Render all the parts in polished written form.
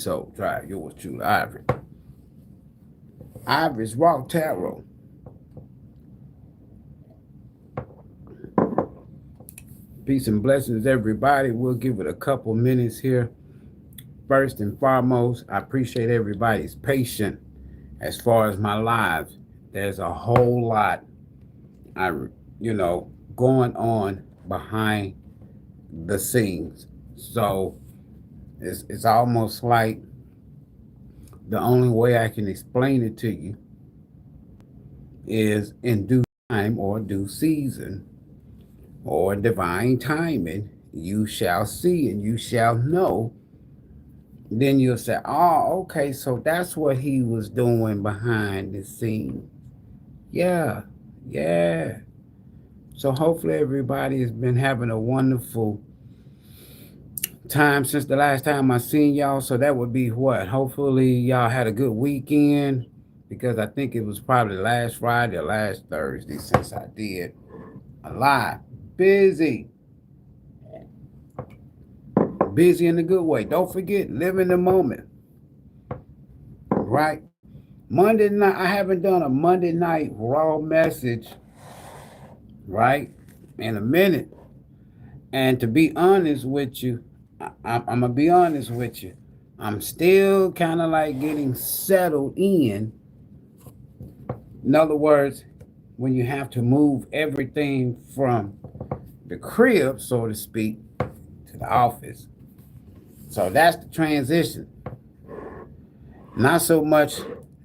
So try yours truly, Ivory. Ivory's Raw Tarot. Peace and blessings, everybody. We'll give it a couple minutes here. First and foremost, I appreciate everybody's patience as far as my lives. There's a whole lot, going on behind the scenes. So it's almost like the only way I can explain it to you is in due time or due season or divine timing. You shall see and you shall know. Then you'll say, oh, okay, so that's what he was doing behind the scene. Yeah, yeah. So hopefully everybody has been having a wonderful time since the last time I seen y'all. So that would be what? Hopefully y'all had a good weekend, because I think it was probably last Friday or last Thursday since I did a live. Busy in a good way. Don't forget, live in the moment. Right? Monday night, I haven't done a Monday night raw message, right, in a minute. And to be honest with you, I'm going to be honest with you. I'm still kind of like getting settled in. In other words, when you have to move everything from the crib, so to speak, to the office. So that's the transition. Not so much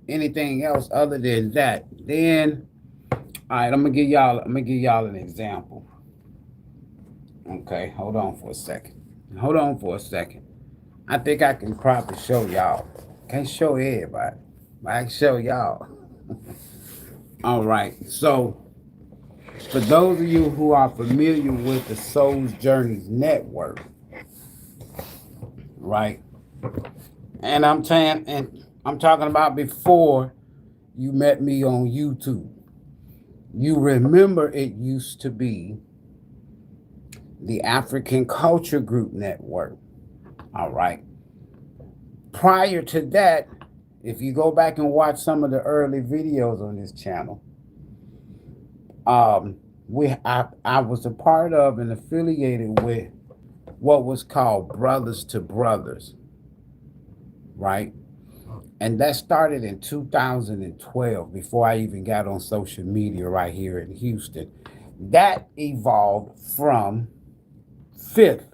anything else other than that. Then, all right, I'm gonna give y'all an example. Okay, hold on for a second. I think I can probably show y'all. Can't show everybody, but I can show y'all. All right, so for those of you who are familiar with the Soul's Journeys Network, right? And I'm talking about before you met me on YouTube. You remember it used to be the African Culture Group Network. All right. Prior to that, if you go back and watch some of the early videos on this channel, I was a part of and affiliated with what was called Brothers to Brothers, right? And that started in 2012, before I even got on social media right here in Houston. That evolved from Fifth,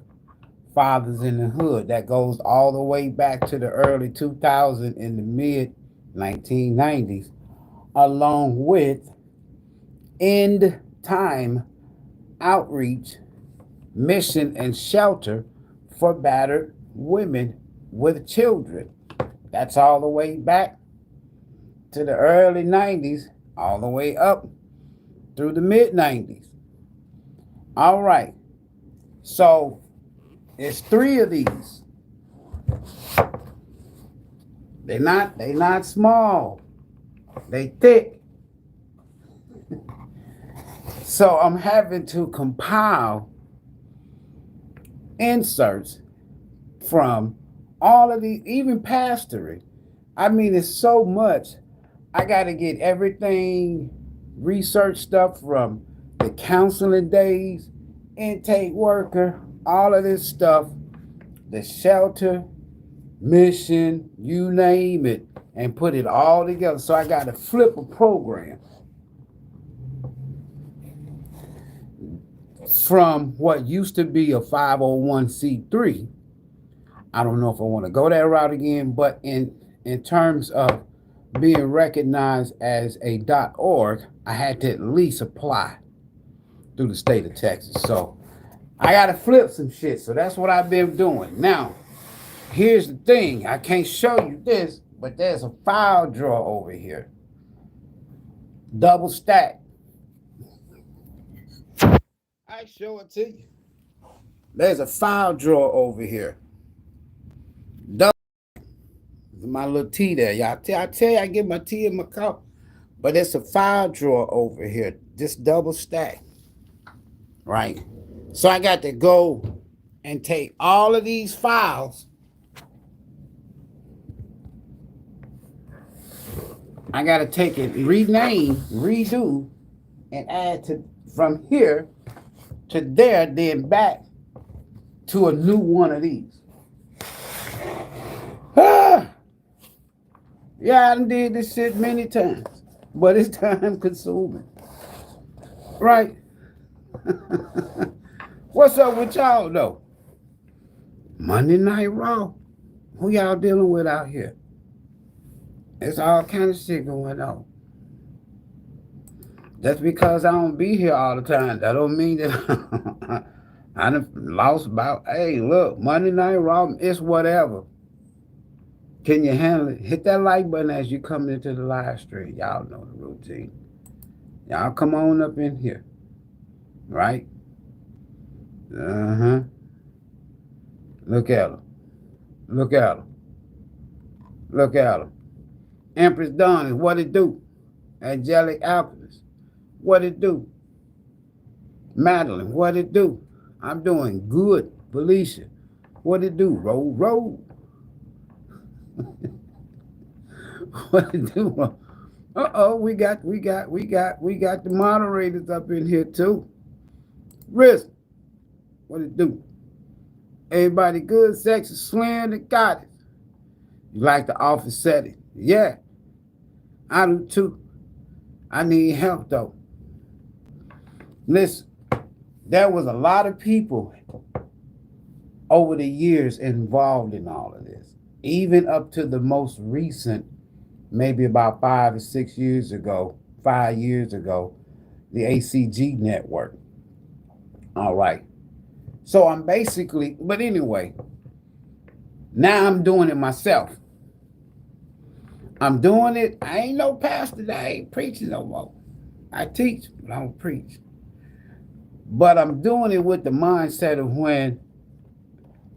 Fathers in the Hood. That goes all the way back to the early 2000s in the mid 1990s, along with End Time Outreach, Mission, and Shelter for Battered Women with Children. That's all the way back to the early 90s, all the way up through the mid 90s. All right. So it's three of these. They not small. They thick. So I'm having to compile inserts from all of these, even pastoring. I mean, it's so much. I got to get everything, research stuff from the counseling days, intake worker, all of this stuff, the shelter, mission, you name it, and put it all together. So I got to flip a program from what used to be a 501c3. I don't know if I want to go that route again, but in terms of being recognized as a .org, I had to at least apply through the state of Texas. So I got to flip some shit. So that's what I've been doing. Now, here's the thing. I can't show you this, but there's a file drawer over here. Double stack. I show it to you. There's a file drawer over here. Double. My little tea there. I tell you, I get my tea in my cup. But there's a file drawer over here. Just double stack. Right? So I got to go and take all of these files I gotta take it, rename, redo, and add to from here to there, then back to a new one of these. Ah, yeah, I done did this shit many times, but it's time consuming. Right? What's up with y'all though? Monday Night Raw. Who y'all dealing with out here? It's all kind of shit going on. Just because I don't be here all the time, that don't mean that I done lost about, hey, look, Monday Night Raw, it's whatever. Can you handle it? Hit that like button as you come into the live stream. Y'all know the routine. Y'all come on up in here. Right? Uh-huh. Look at them. Look at them. Look at them. Empress Dawn, what it do? Angelic Alchemist, what it do? Madeline, what it do? I'm doing good. Felicia, what it do? Roll, roll. What it do? Uh-oh, we got the moderators up in here too. Risk, what it do? Everybody good, sexy, slim, and got it. You like the office setting? Yeah, I do too. I need help though. Listen, there was a lot of people over the years involved in all of this, even up to the most recent, maybe about 5 or 6 years ago, 5 years ago, the ACG network. All right. So I'm basically, but anyway, now I'm doing it myself. I'm doing it. I ain't no pastor. I ain't preaching no more. I teach, but I don't preach. But I'm doing it with the mindset of when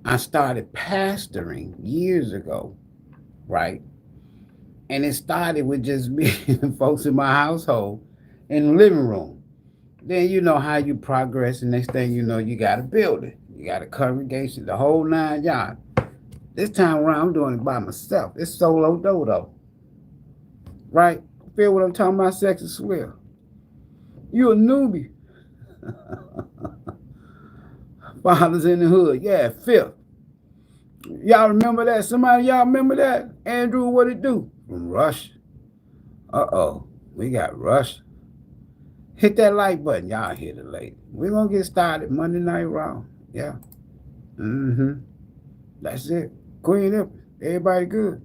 I started pastoring years ago, right? And it started with just me and folks in my household in the living room. Then you know how you progress, and next thing you know, you got a building. You got a congregation, the whole 9 yards. This time around, I'm doing it by myself. It's solo dodo. Right? Feel what I'm talking about, sexy swill? You a newbie. Fathers in the hood. Yeah, fifth. Y'all remember that? Somebody y'all remember that? Andrew, what it do? From Russia. Uh-oh. We got Russia. Hit that like button. Y'all hit it late. We're going to get started. Monday Night Raw. Yeah. Mm-hmm. That's it. Queen Empress. Everybody good.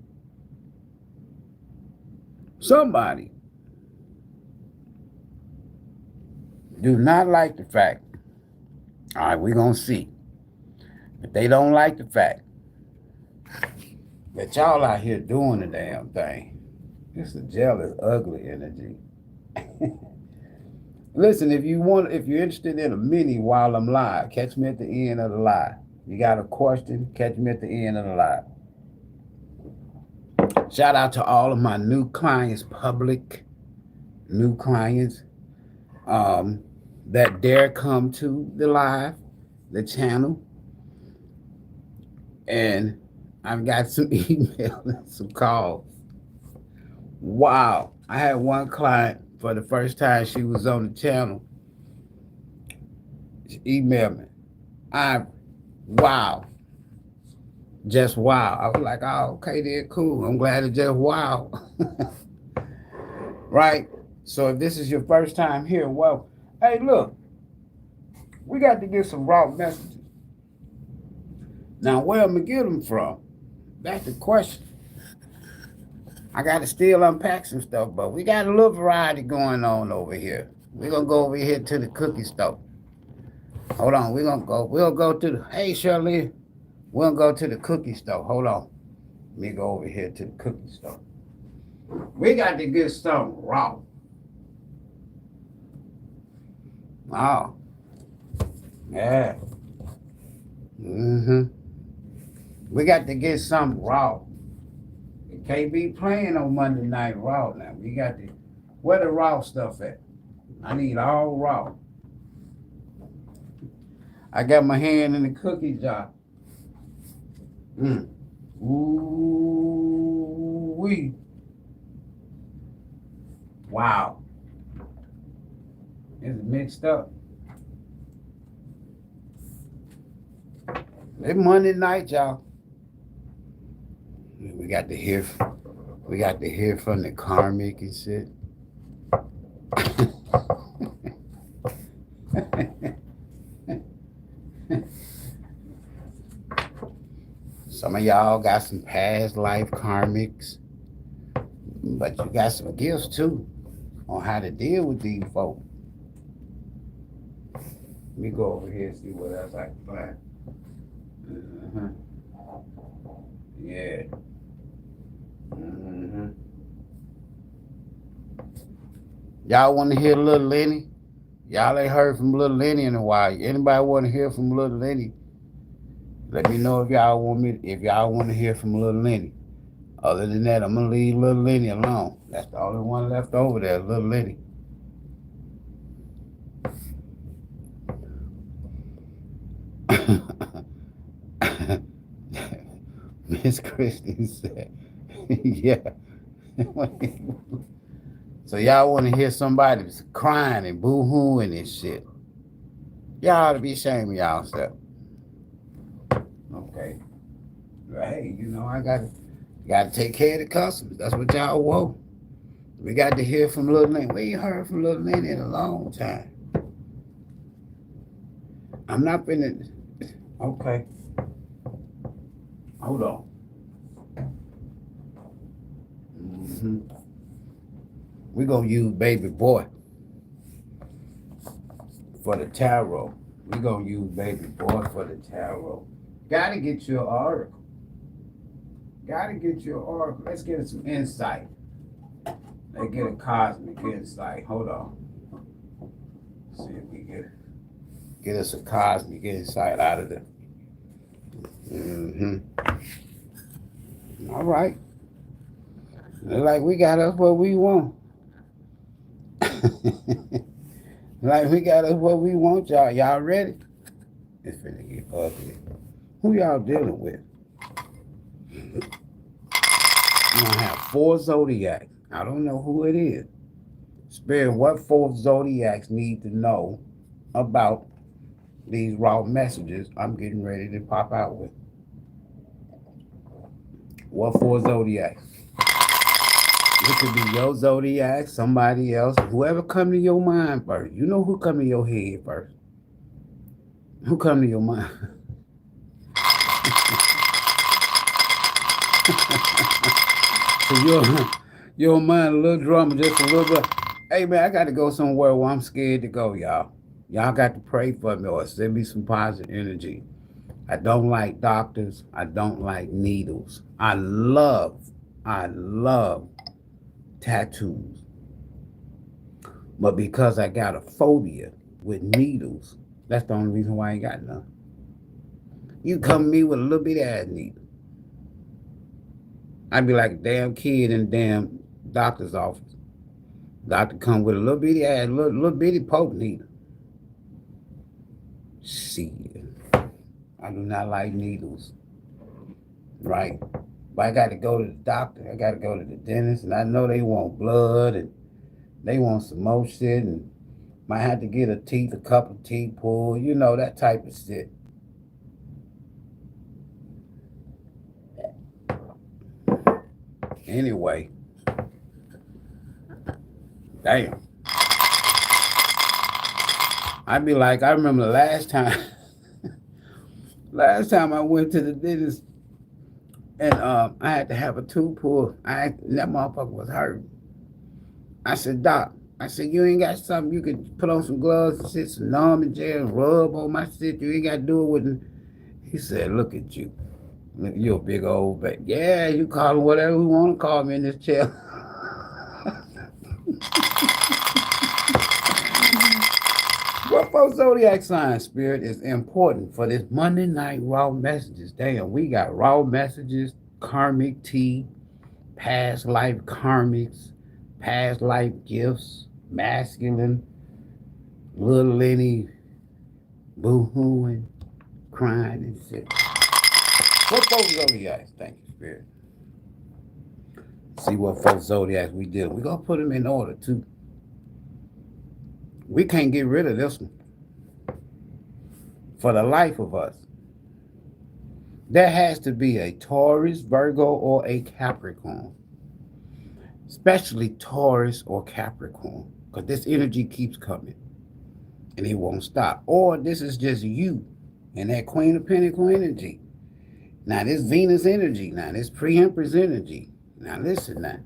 Somebody do not like the fact. All right, we're going to see. If they don't like the fact that y'all out here doing the damn thing, it's a jealous, ugly energy. Listen, if you're interested in a mini while I'm live, catch me at the end of the live. You got a question, catch me at the end of the live. Shout out to all of my new clients, public new clients that dare come to the live, the channel. And I've got some emails and some calls. Wow. I had one client for the first time she was on the channel. She emailed me. Wow. Just wow. I was like, oh, okay, then cool. I'm glad it's just wow. Right? So if this is your first time here, well, hey, look, we got to get some raw messages. Now, where am I going to get them from? That's the question. I got to still unpack some stuff, but we got a little variety going on over here. We're going to go over here to the cookie store. Hold on, we'll go to the, hey, Shirley, we'll go to the cookie store. Hold on. Let me go over here to the cookie store. We got to get something raw. Oh. Yeah. Mm-hmm. We got to get something raw. It can't be playing on Monday Night Raw now. We got to, where the raw stuff at? I need all raw. I got my hand in the cookie jar. Ooh-wee. Wow. It's mixed up. It's Monday night, y'all. We got to hear from the karmic and shit. Some of y'all got some past life karmics, but you got some gifts too on how to deal with these folks. Let me go over here and see what else I can find. Yeah. Y'all want to hear Little Lenny? Y'all ain't heard from Little Lenny in a while. Anybody want to hear from Little Lenny? Let me know if y'all want to hear from Little Lenny. Other than that, I'm gonna leave Little Lenny alone. That's the only one left over there, Little Lenny. Miss Christie said, yeah. So y'all want to hear somebody crying and boo-hooing and shit. Y'all ought to be ashamed of y'allself. Okay. Hey, I gotta take care of the customers. That's what y'all want. We got to hear from Little Lenny. We ain't heard from Little Lenny in a long time. I'm not finna. Okay. Hold on. We're gonna use Baby Boy for the tarot. We're gonna use Baby Boy for the tarot. Gotta get your oracle. Let's get some insight. Let's get a cosmic insight. Hold on. See if we get us a cosmic insight out of it. All right. Like we got us what we want. Like we got us what we want, y'all. Y'all ready? It's finna get ugly. Who y'all dealing with? You're gonna have 4 Zodiacs. I don't know who it is. Spirit, what 4 Zodiacs need to know about these raw messages I'm getting ready to pop out with? What 4 Zodiacs? It could be your Zodiac, somebody else, whoever come to your mind first. You know who come to your head first. Who come to your mind? So your mind a little drama, just a little bit. Hey man, I got to go somewhere where I'm scared to go, y'all. Y'all got to pray for me or send me some positive energy. I don't like doctors. I don't like needles. I love tattoos. But because I got a phobia with needles, that's the only reason why I ain't got none. You come to me with a little bitty ass needle, I'd be like a damn kid in a damn doctor's office. Doctor come with a little bitty ass, little bitty poke needle. Shit. I do not like needles. Right? But I got to go to the doctor. I got to go to the dentist, and I know they want blood, and they want some more shit, and might have to get a couple of teeth pulled, that type of shit. Anyway, damn. I'd be like, I remember the last time I went to the dentist, and I had to have a tooth pulled. That motherfucker was hurt. I said, Doc, you ain't got something you could put on some gloves and shit, some numb and gel and rub on my shit. You ain't got to do it with it. He said, look at you. Look, you're a big old baby. Yeah, you call him whatever you want to call me in this chair. What for Zodiac sign, Spirit, is important for this Monday night raw messages. Damn, we got raw messages, karmic tea, past life karmics, past life gifts, masculine, Little Lenny, boo-hooing, crying and shit. What those Zodiacs? Thank you, Spirit. see what folks Zodiacs we did. We're going to put them in order, too. We can't get rid of this one for the life of us. There has to be a Taurus, Virgo, or a Capricorn. Especially Taurus or Capricorn. Because this energy keeps coming. And it won't stop. Or this is just you and that Queen of Pentacles energy. Now this Venus energy. Now this pre-Empress energy. Now listen now.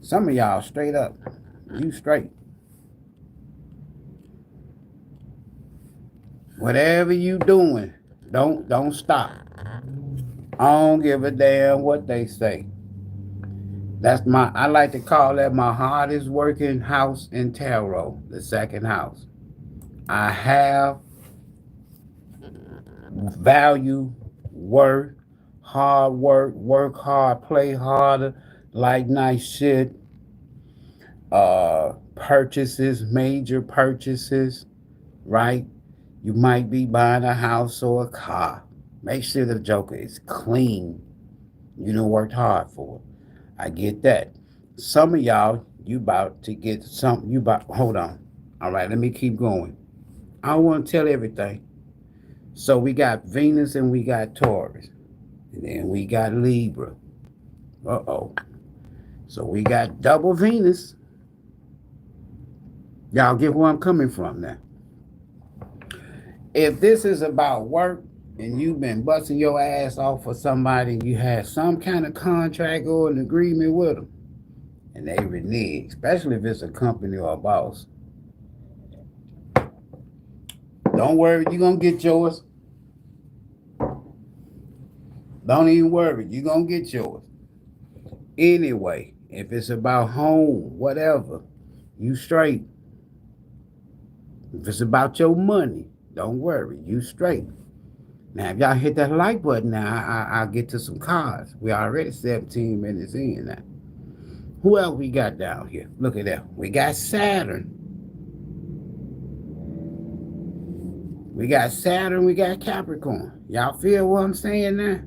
Some of y'all straight up. You straight. Whatever you doing, don't stop. I don't give a damn what they say. I like to call that my hardest working house in tarot, the second house. I have value, worth, hard work hard, play harder, like nice shit, purchases, major purchases, right? You might be buying a house or a car. Make sure the joker is clean. You done worked hard for it. I get that. Some of y'all, you about to get something. Hold on. All right, let me keep going. I don't want to tell everything. So we got Venus and we got Taurus. And then we got Libra. Uh-oh. So we got double Venus. Y'all get where I'm coming from now. If this is about work and you've been busting your ass off for somebody, you had some kind of contract or an agreement with them, and they renege, especially if it's a company or a boss. Don't worry, you're going to get yours. Don't even worry, you're going to get yours. Anyway, if it's about home, whatever, you straight. If it's about your money, don't worry, you straight. Now, if y'all hit that like button now, I'll get to some cards. We already 17 minutes in now. Who else we got down here? Look at that. We got Saturn. We got Saturn, we got Capricorn. Y'all feel what I'm saying now?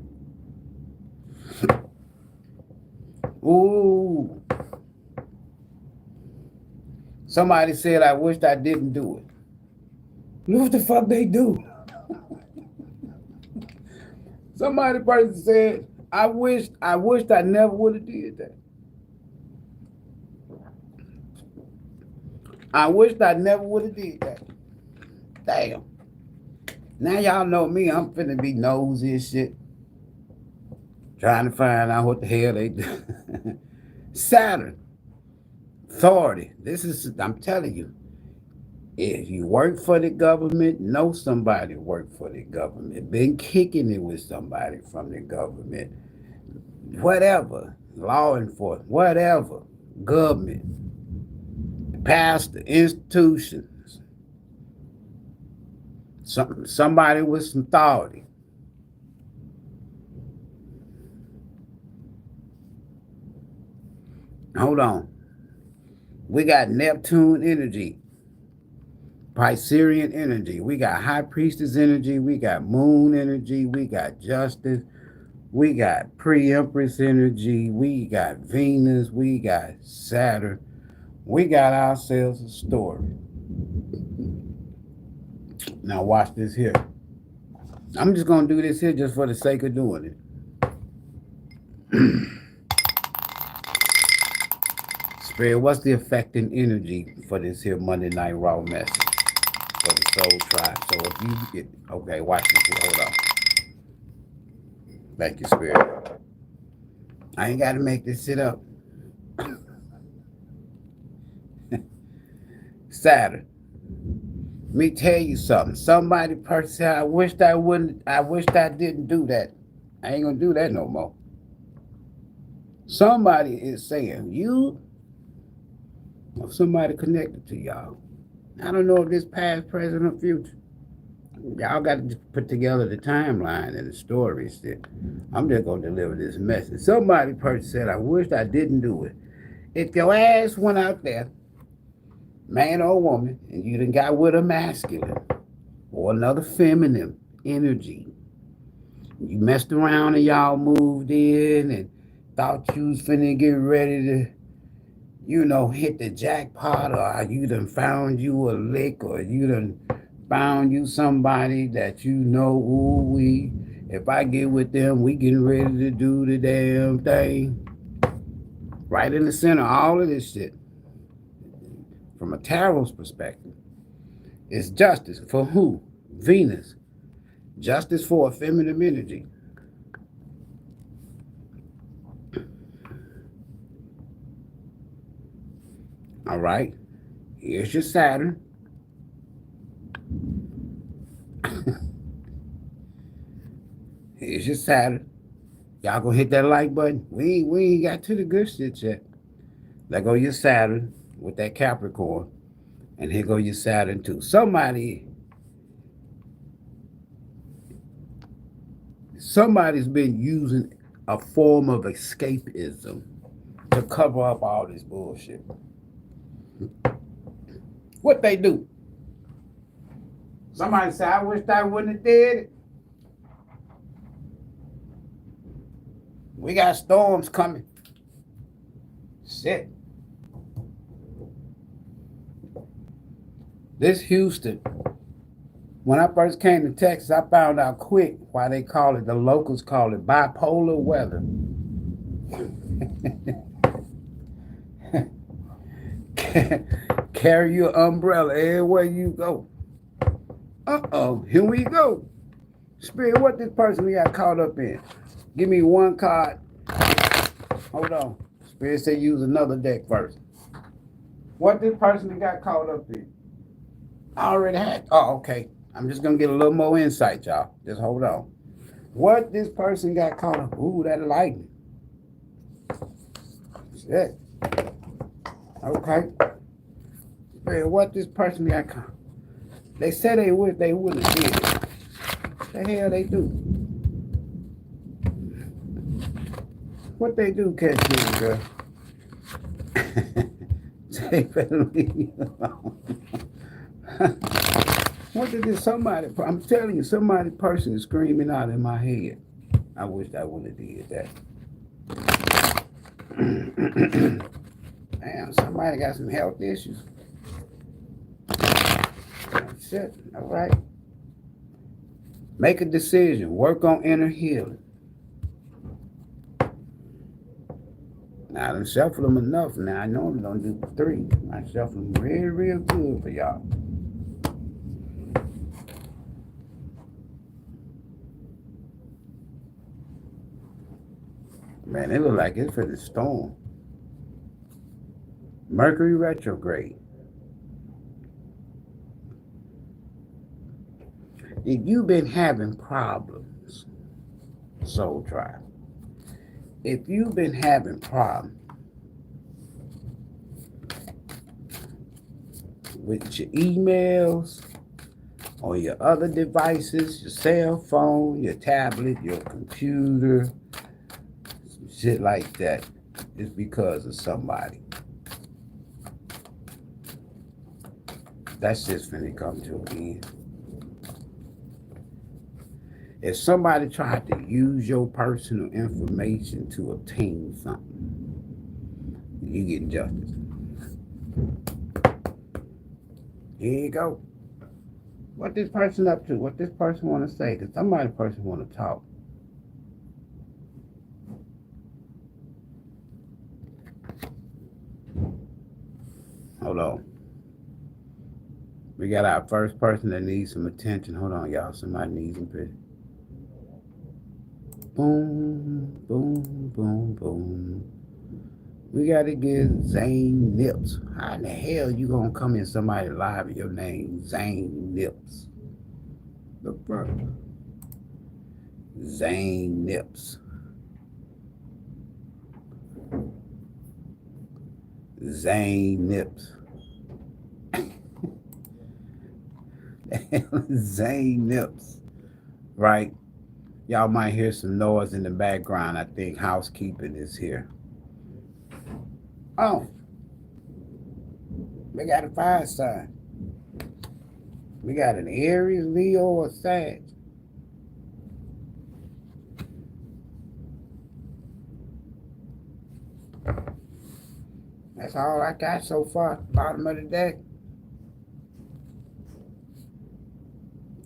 Ooh. Somebody said, I wished I didn't do it. What the fuck they do? Somebody person said, I wished I never would have did that. I wished I never would have did that. Damn. Now y'all know me, I'm finna be nosy and shit. Trying to find out what the hell they do. Saturn. Authority. I'm telling you. If you work for the government, know somebody work for the government. Been kicking it with somebody from the government. Whatever. Law enforcement. Whatever. Government. Pastor. Institutions. Somebody with some authority. Hold on. We got Neptune energy. Piscean energy. We got High Priestess energy. We got Moon energy. We got Justice. We got Pre-Empress energy. We got Venus. We got Saturn. We got ourselves a story. Now watch this here. I'm just going to do this here just for the sake of doing it. Spirit, what's the affecting energy for this here Monday Night Raw message? For the Soul Tribe. So if you get, okay, watch this here. Hold on. Thank you, Spirit. I ain't got to make this shit up. Saturn. Let me tell you something. Somebody person said, I wished I didn't do that. I ain't gonna do that no more. Somebody is saying, you or somebody connected to y'all. I don't know if this past, present, or future. Y'all got to put together the timeline and the stories. I'm just going to deliver this message. Somebody person said, I wished I didn't do it. If your ass went out there, man or woman, and you done got with a masculine or another feminine energy, you messed around and y'all moved in and thought you was finna get ready to, hit the jackpot, or you done found you a lick, or you done found you somebody that ooh, if I get with them, we getting ready to do the damn thing. Right in the center, all of this shit, from a tarot's perspective, is justice for who? Venus. Justice for a feminine energy. All right. Here's your Saturn. Here's your Saturn. Y'all gonna hit that like button. We ain't got to the good shit yet. There go your Saturn with that Capricorn. And here go your Saturn too. Somebody's been using a form of escapism to cover up all this bullshit. What they do? Somebody say, I wish I wouldn't have did it. We got storms coming. Shit. This Houston, when I first came to Texas, I found out quick why they call it, the locals call it bipolar weather. Carry your umbrella everywhere you go. Here we go. Spirit, what this person got caught up in? Give me one card. Hold on. Spirit said use another deck first. What this person got caught up in? I already had. Oh, okay. I'm just going to get a little more insight, y'all. Just hold on. What this person got caught up? Ooh, that lightning. Shit. Okay. Spirit, what this person got caught? They said they wouldn't have did it. What the hell they do? What they do, catch you, girl? They better leave me alone. What did this somebody? I'm telling you, somebody person is screaming out in my head. I wish I wouldn't have did that. Damn, somebody got some health issues. Shit. All right. Make a decision. Work on inner healing. Now, I done shuffle them enough. Now, I normally don't do 3. I shuffle them real good for y'all. Man, it look like it's for the storm. Mercury retrograde. If you've been having problems, Soul Tribe, if you've been having problems with your emails or your other devices, your cell phone, your tablet, your computer, shit like that, it's because of somebody. That's just finna come to an end. If somebody tried to use your personal information to obtain something, you get justice. Here you go. What this person up to? What this person want to say? Because person want to talk. Hold on. We got our first person that needs some attention. Hold on, y'all. Somebody needs some pity. Boom, boom, boom, boom. We got to get Zane Nips. How in the hell you going to come in somebody's live with your name, Zane Nips? The fuck? Zane Nips. Zane Nips. Zane Nips. Right? Y'all might hear some noise in the background. I think housekeeping is here. Oh. We got a fire sign. We got an Aries, Leo, or Sag. That's all I got so far. Bottom of the deck.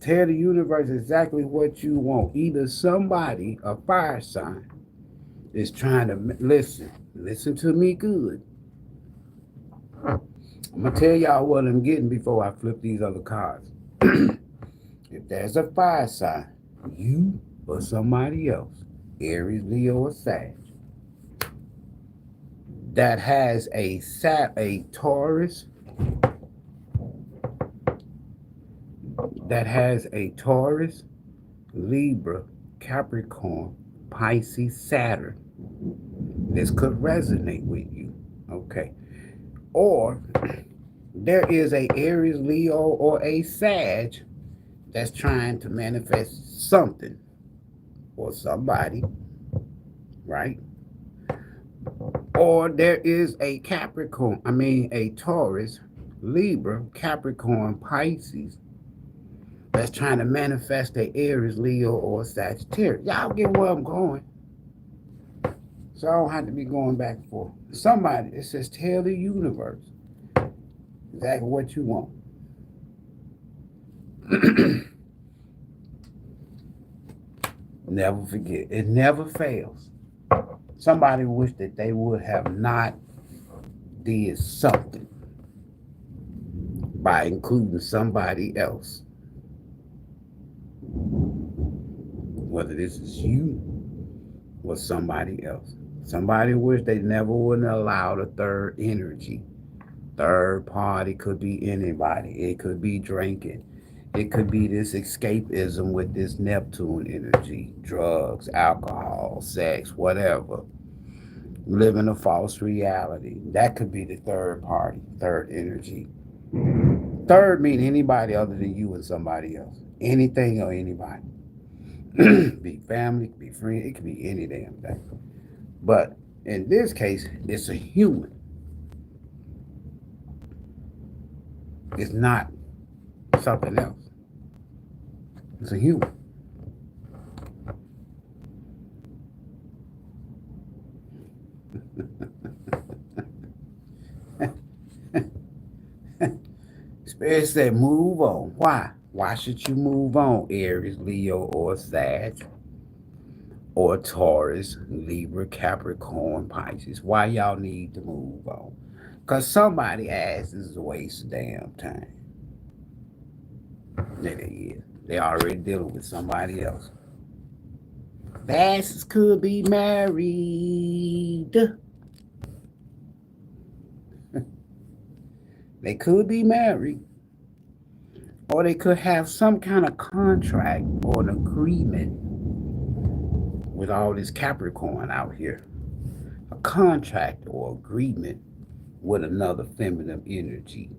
Tell the universe exactly what you want. Either somebody, a fire sign, is trying to listen to me good. I'm gonna tell y'all what I'm getting before I flip these other cards. If there's a fire sign, you or somebody else, Aries, Leo, or Sag, that has a Taurus, Libra, Capricorn, Pisces, Saturn, this could resonate with you. Okay. Or there is a Aries, Leo, or a Sag that's trying to manifest something or somebody, right? Or there is a a Taurus, Libra, Capricorn, Pisces that's trying to manifest a Aries, Leo, or Sagittarius. Y'all get where I'm going. So I don't have to be going back and forth. Somebody, it says, tell the universe exactly what you want. Never forget. It never fails. Somebody wish that they would have not did something by including somebody else. Whether this is you or somebody else. Somebody wish they never wouldn't allow a third energy. Third party could be anybody. It could be drinking. It could be this escapism with this Neptune energy, drugs, alcohol, sex, whatever. Living a false reality. That could be the third party, third energy. Third mean anybody other than you and somebody else. Anything or anybody. Be family, be friend, it could be any damn thing. But in this case, it's a human. It's not something else. It's a human. Spirit said, move on. Why? Why should you move on, Aries, Leo, or Sag, or Taurus, Libra, Capricorn, Pisces? Why y'all need to move on? Because somebody ass is a waste of damn time. There they is. They already dealing with somebody else. The asses could be married. They could be married. Or they could have some kind of contract or an agreement with all this Capricorn out here. A contract or agreement with another feminine energy.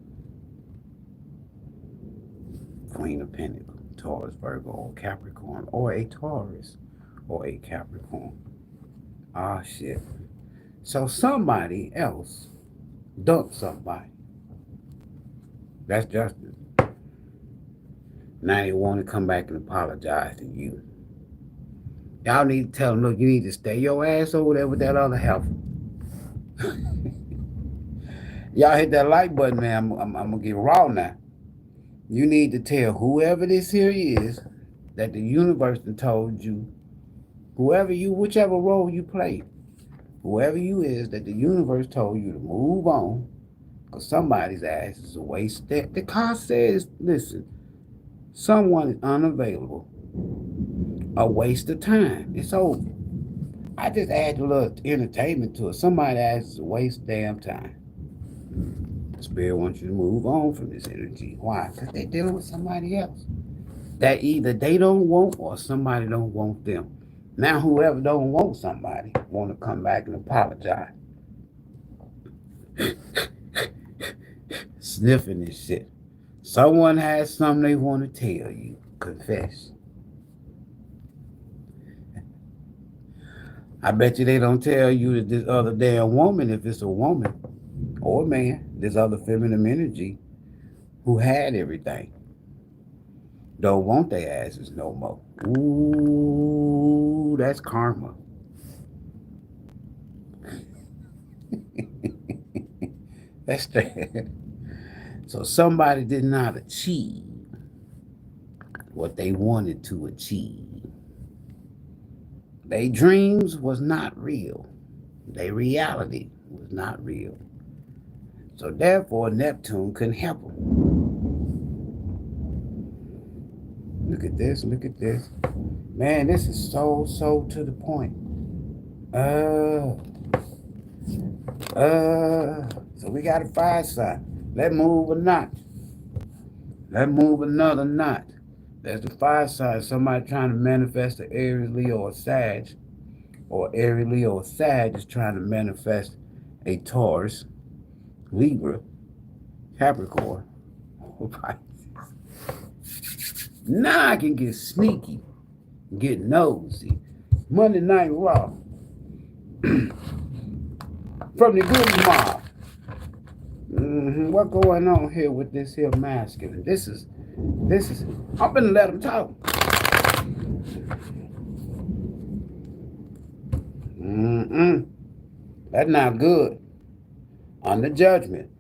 Queen of Pentacles, Taurus, Virgo, or Capricorn, or a Taurus, or a Capricorn. Ah, shit. So somebody else dumped somebody. That's justice. Now they want to come back and apologize to you. Y'all need to tell them, look, you need to stay your ass over there with that other help. Y'all hit that like button, man. I'm going to get raw now. You need to tell whoever this here is that the universe told you, whichever role you play, whoever you is, that the universe told you to move on, because somebody's ass is a waste. The card says, listen, someone is unavailable, a waste of time. It's over. I just add a little entertainment to it. Somebody's ass is a waste of damn time. Spirit wants you to move on from this energy. Why? Because they're dealing with somebody else that either they don't want or somebody don't want them. Now whoever don't want somebody want to come back and apologize. Sniffing this shit. Someone has something they want to tell you. Confess. I bet you they don't tell you that this other damn woman, if it's a woman or a man, this other feminine energy who had everything, don't want their asses no more. Ooh, that's karma. That's the so somebody did not achieve what they wanted to achieve. Their dreams was not real. Their reality was not real. So therefore, Neptune couldn't help them. Look at this. Look at this. Man, this is so to the point. So we got a fire sign. Let's move a notch. Let's move another notch. There's the fire sign. Somebody trying to manifest an Aries, Leo, or Sag. Or Aries, Leo, or Sag is trying to manifest a Taurus, Libra, Capricorn, or Pisces. Now I can get sneaky, get nosy. Monday Night Raw. From the good mob. What going on here with this here masculine? This is, I'm gonna let them talk. That's not good. Under judgment.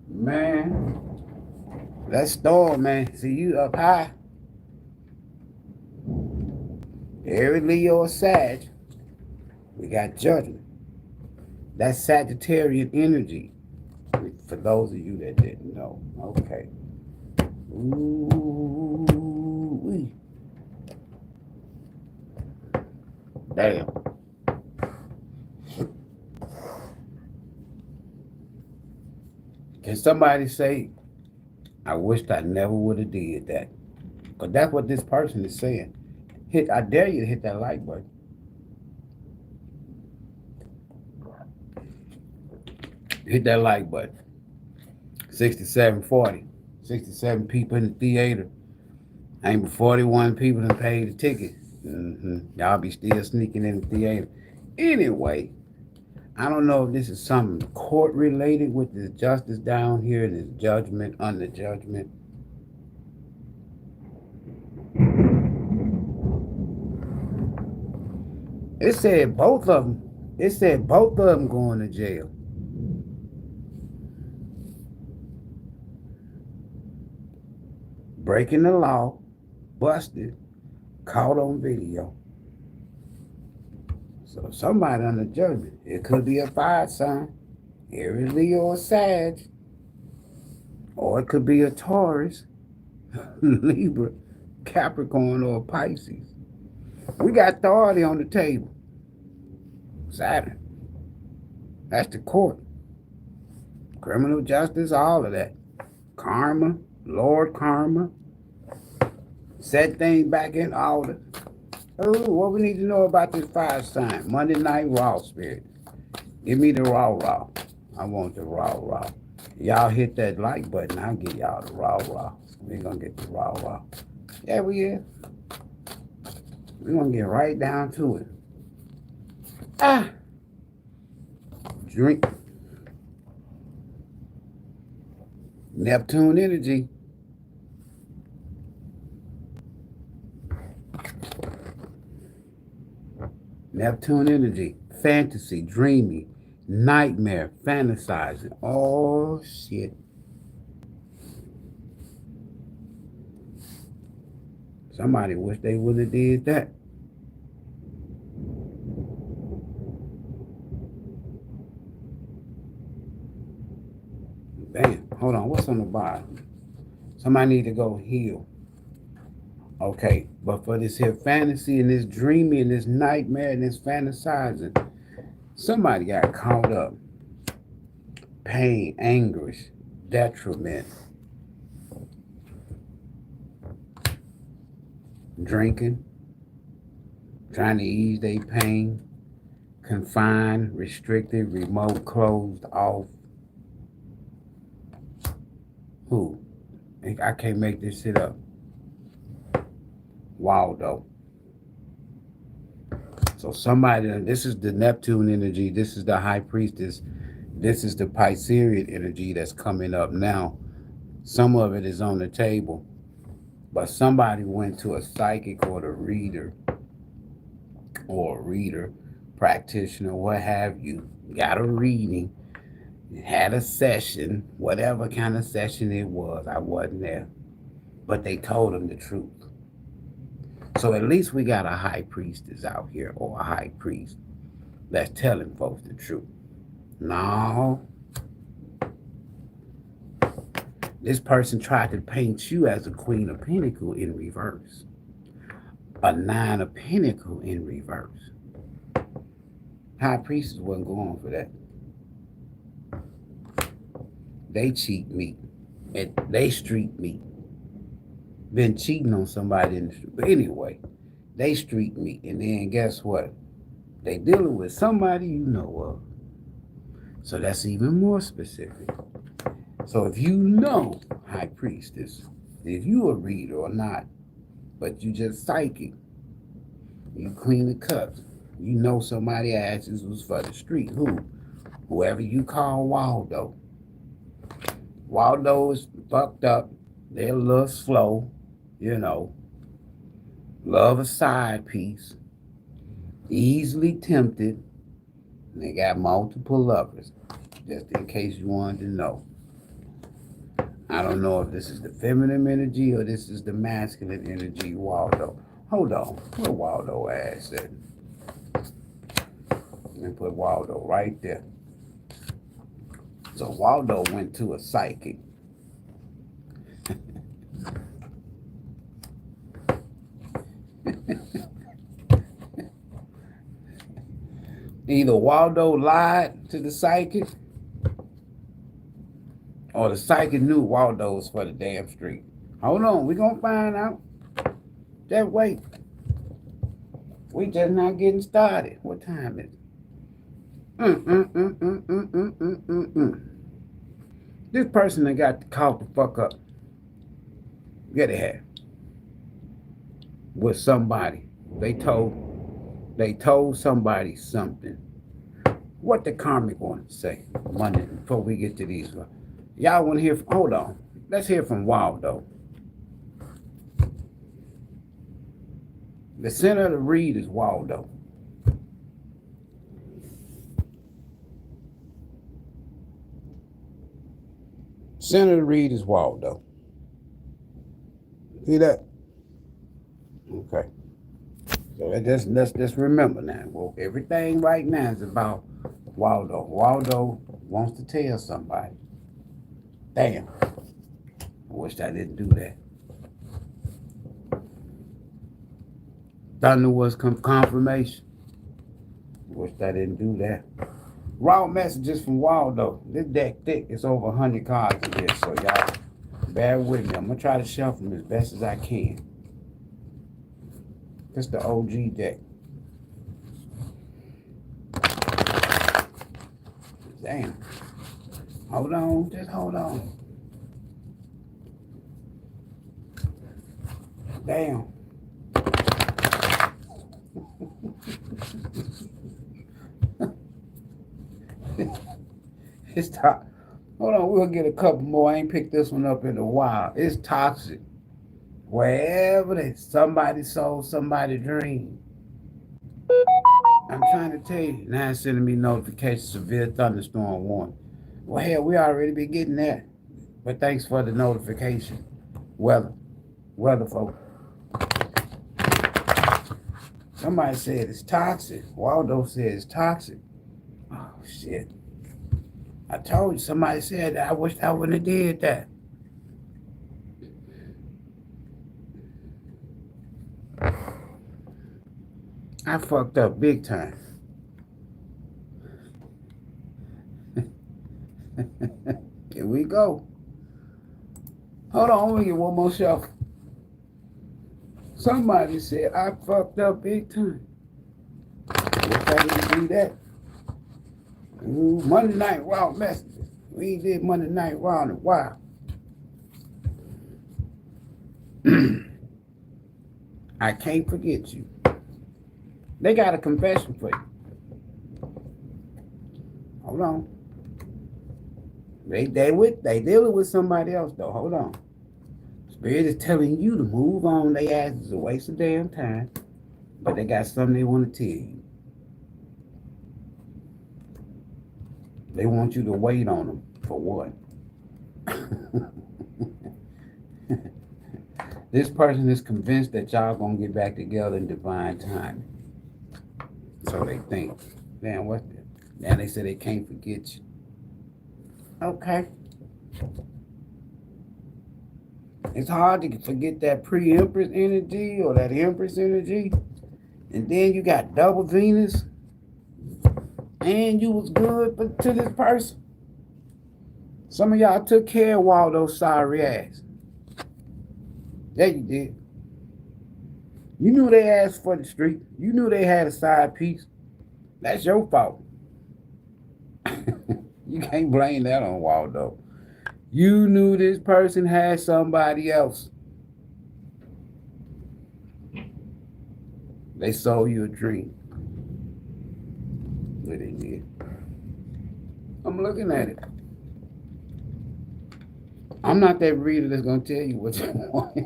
Man, that storm, man. See, you up high. Aries, Leo, or Sag. We got judgment. That's Sagittarian energy. For those of you that didn't know. Okay. Ooh. Damn. Can somebody say, I wished I never would have did that? Because that's what this person is saying. I dare you to hit that like button. Hit that like button. 6740. 67 people in the theater. Ain't but 41 people that paid the ticket. Y'all be still sneaking in the theater. Anyway, I don't know if this is something court related with this justice down here, this judgment, under judgment. It said both of them going to jail. Breaking the law, busted, caught on video. So somebody under judgment. It could be a fire sign, Aries, Leo, or Sag. Or it could be a Taurus, Libra, Capricorn, or Pisces. We got authority on the table. Saturn. That's the court. Criminal justice, all of that. Karma, Lord Karma. Set things back in order. Oh, what we need to know about this fire sign. Monday Night Raw, spirit. Give me the raw. I want the raw. Y'all hit that like button. I'll give y'all the raw. We're going to get the raw. Yeah, we is. We're going to get right down to it. Drink. Neptune energy. Neptune energy. Fantasy, dreamy, nightmare, fantasizing. Oh, shit. Somebody wish they would have did that. Damn, hold on. What's on the bottom? Somebody need to go heal. Okay, but for this here fantasy and this dreamy and this nightmare and this fantasizing, somebody got caught up. Pain, anguish, detriment. Drinking, trying to ease their pain, confined, restricted, remote, closed off. Who? I can't make this shit up. Waldo. So somebody, this is the Neptune energy, this is the High Priestess, this is the Piscean energy that's coming up now. Some of it is on the table, but somebody went to a psychic or a reader, practitioner, what have you, got a reading, had a session, whatever kind of session it was. I wasn't there, but they told him the truth. So at least we got a high priestess out here, or a high priest that's telling folks the truth. No, this person tried to paint you as a Queen of Pentacles in reverse, a Nine of Pentacles in reverse. High priestess wasn't going for that. They cheat meat. They street meat. Been cheating on somebody in the street. But anyway, they street meat. And then guess what? They dealing with somebody you know of. So that's even more specific. So if you know, high priestess, if you a reader or not, but you just psychic, you Queen of Cups, you know somebody asses was for the street. Whoever you call Waldo. Waldo is fucked up. They're a little slow, you know. Love a side piece. Easily tempted. And they got multiple lovers. Just in case you wanted to know. I don't know if this is the feminine energy or this is the masculine energy, Waldo. Hold on. Where Waldo ass at? And put Waldo right there. So Waldo went to a psychic. Either Waldo lied to the psychic, or the psychic knew Waldo was for the damn street. Hold on, we're going to find out. Just wait. We just not getting started. What time is it? This person that got caught the fuck up. Get ahead. With somebody. They told somebody something. What the karmic want to say? Monday, before we get to these ones. Y'all want to hear from, hold on. Let's hear from Waldo. The center of the read is Waldo. Center of the read is Waldo. See that? Okay. So let's just remember now. Well, everything right now is about Waldo. Waldo wants to tell somebody. Damn. I wish I didn't do that. Thunder was confirmation. Wish I didn't do that. Raw messages from Waldo. This deck thick. It's over 100 cards in here. So y'all bear with me. I'm going to try to shuffle them as best as I can. It's the OG deck. Damn. Hold on. Just hold on. Damn. It's toxic. Hold on, we'll get a couple more. I ain't picked this one up in a while. It's toxic. Wherever somebody sold somebody dream. I'm trying to tell you. Now it's sending me notifications, severe thunderstorm warning. Well, hell, we already been getting that. But thanks for the notification. Weather folk. Somebody said it's toxic. Waldo said it's toxic. Oh, shit. I told you, somebody said that. I wish I wouldn't have did that. I fucked up big time. Here we go. Hold on, let me get one more shuffle. Somebody said I fucked up big time. Wish I didn't do that. Ooh, Monday Night Raw messages. We ain't did Monday Night Raw in a while. I can't forget you. They got a confession for you. Hold on. They dealing with somebody else though. Hold on. Spirit is telling you to move on. They ass is a waste of damn time. But they got something they want to tell you. They want you to wait on them for what? This person is convinced that y'all gonna get back together in divine time. So they think, damn, what? Now they say they can't forget you. Okay. It's hard to forget that pre-empress energy or that empress energy. And then you got double Venus. And you was good to this person. Some of y'all took care of Waldo's sorry ass. Yeah, you did. You knew they asked for the street. You knew they had a side piece. That's your fault. You can't blame that on Waldo. You knew this person had somebody else. They sold you a dream. What they did. I'm looking at it. I'm not that reader that's going to tell you what you want.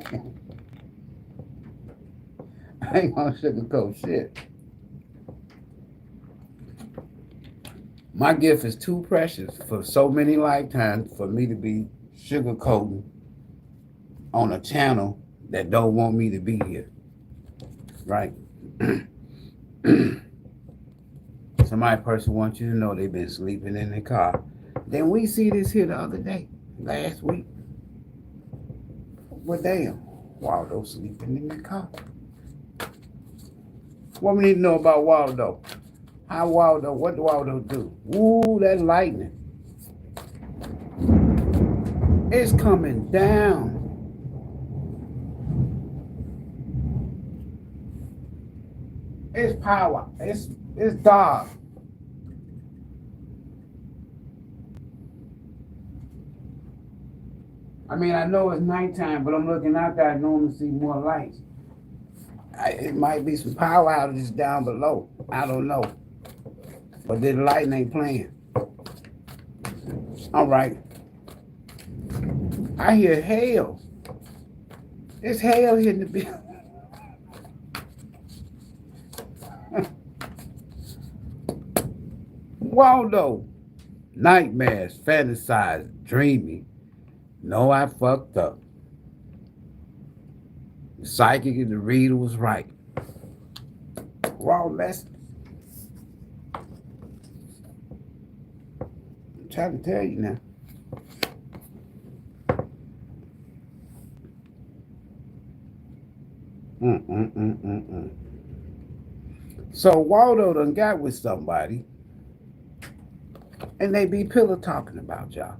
I ain't going to sugarcoat shit. My gift is too precious for so many lifetimes for me to be sugarcoating on a channel that don't want me to be here. Right? Somebody person wants you to know they've been sleeping in the car. Then we see this here the other day, last week. Well, damn, Waldo sleeping in the car. What we need to know about Waldo? How Waldo, what do Waldo do? Ooh, that lightning. It's coming down. It's power. It's dark. I mean, I know it's nighttime, but I'm looking out there, I normally see more lights. It might be some power outages down below. I don't know. But the lighting ain't playing. All right. I hear hail. It's hail hitting the building. Waldo. Nightmares, fantasize, dreaming. No, I fucked up. The psychic and the reader was right. Raw lessons. I'm trying to tell you now. So Waldo done got with somebody and they be pillow talking about y'all.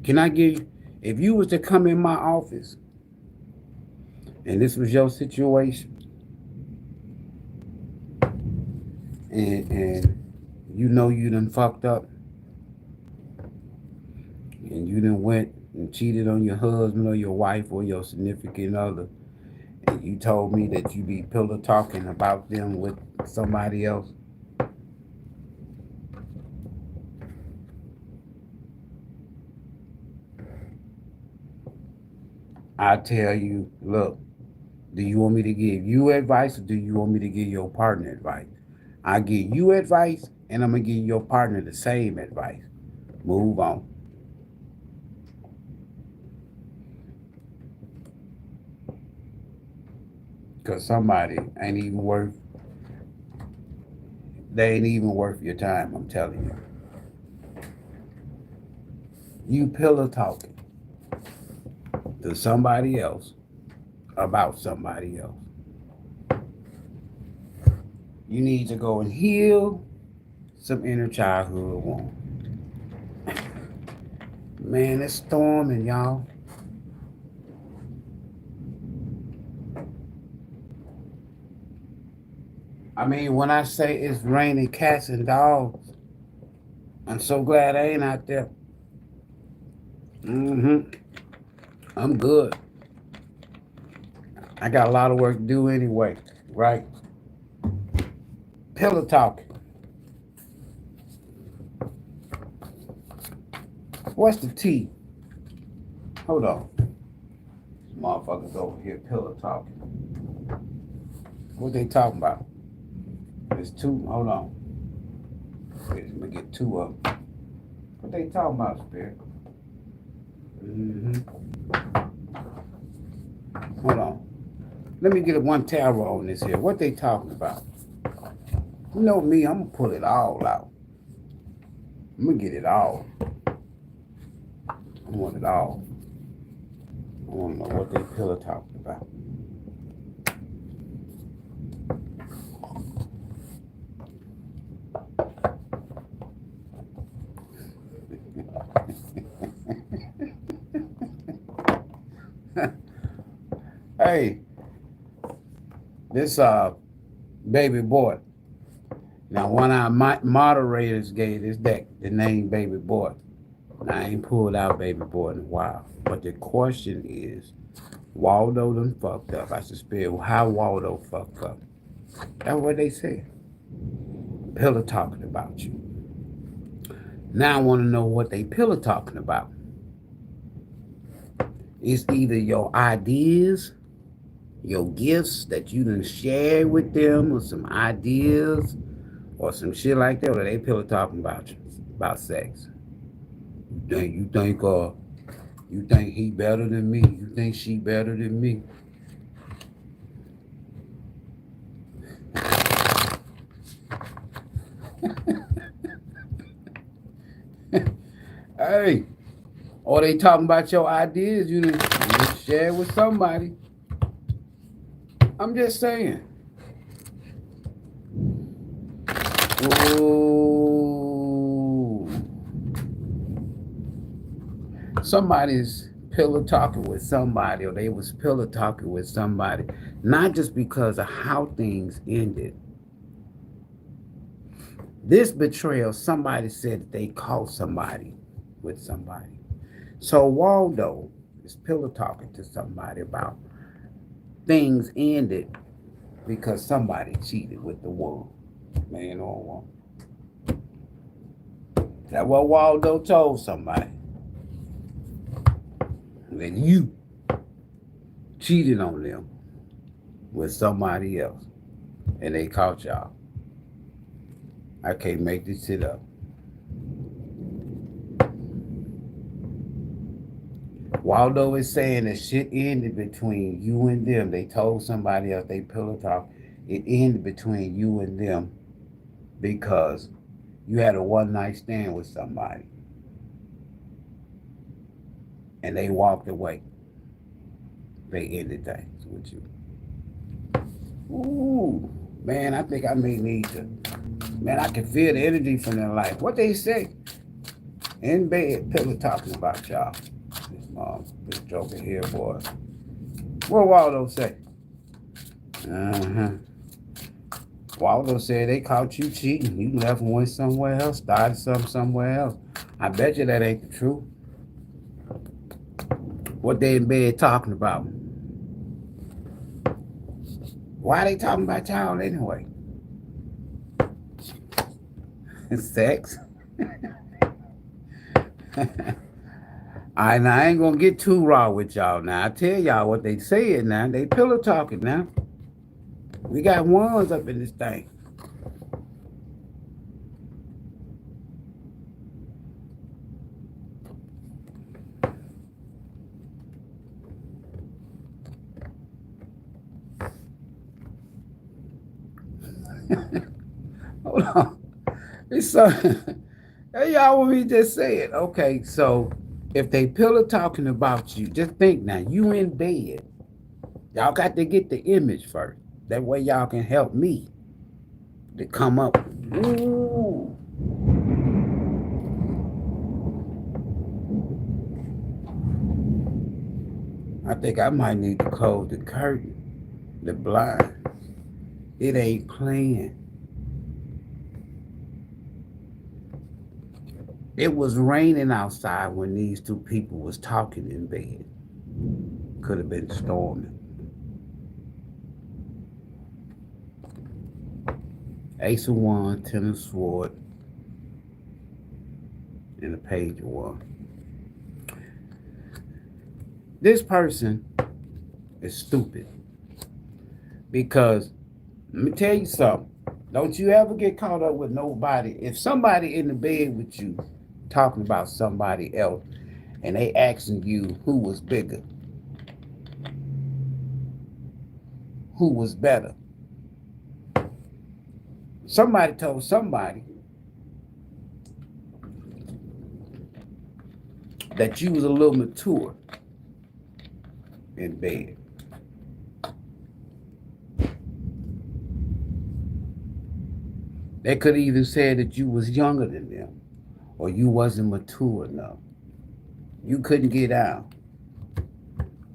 Can I give you, if you was to come in my office and this was your situation and you know you done fucked up and you done went and cheated on your husband or your wife or your significant other, and you told me that you be pillow talking about them with somebody else, I tell you, look, do you want me to give you advice or do you want me to give your partner advice? I give you advice and I'm going to give your partner the same advice. Move on. Because somebody ain't even worth, they ain't even worth your time, I'm telling you. You pillow talking to somebody else about somebody else. You need to go and heal some inner childhood wound. Man, it's storming, y'all. I mean, when I say it's raining cats and dogs, I'm so glad I ain't out there. I'm good. I got a lot of work to do anyway, right? Pillow talking. What's the T? Hold on. Motherfuckers over here pillow talking. What they talking about? There's two. Hold on. Let me get two of them. What they talking about, Spirit? Hold on. Let me get one tarot on this here. What they talking about? You know me, I'm gonna pull it all out. I'm gonna get it all. I want it all. I want to know what they pillow talking about. Hey, this baby boy. Now, one of our moderators gave this deck the name Baby Boy. Now, I ain't pulled out Baby Boy in a while. But the question is, Waldo done fucked up. I suspect how Waldo fucked up. That's what they said. Pillow talking about you. Now I want to know what they pillow talking about. It's either your ideas, your gifts that you done share with them, or some ideas, or some shit like that, or they pillow talking about you, about sex. You think he better than me? You think she better than me? Hey, or they talking about your ideas you done share with somebody. I'm just saying. Ooh. Somebody's pillow talking with somebody, or they was pillow talking with somebody, not just because of how things ended. This betrayal, somebody said that they caught somebody with somebody. So Waldo is pillow talking to somebody about things ended because somebody cheated with the woman, man or woman. That's what Waldo told somebody. That you cheated on them with somebody else, and they caught y'all. I can't make this shit up. Waldo is saying that shit ended between you and them. They told somebody else, they pillow talk. It ended between you and them because you had a one night stand with somebody. And they walked away. They ended things with you. Ooh, man, I think I may need to. Man, I can feel the energy from their life. What they say in bed, pillow talking about y'all. This joker here, boy. What Waldo say? Waldo said they caught you cheating. You left and went somewhere else, started something somewhere else. I bet you that ain't the truth. What they in bed talking about? Why they talking about y'all anyway? Sex? I ain't gonna get too raw with y'all now. I tell y'all what they saying now. They pillow talking now. We got ones up in this thing. Hold on. It's hey, y'all want me to just say it. Okay, so if they pillow talking about you, just think now, you in bed. Y'all got to get the image first. That way y'all can help me to come up. Ooh. I think I might need to close the curtain, the blind. It ain't playing. It was raining outside when these two people was talking in bed. Could have been storming. Ace of Wands, Ten of Swords, and a Page of Wands. This person is stupid because, let me tell you something, Don't you ever get caught up with nobody. If somebody in the bed with you talking about somebody else and they asking you who was bigger, who was better, somebody told somebody that you was a little mature in bed. They could even say that you was younger than them or you wasn't mature enough. You couldn't get out.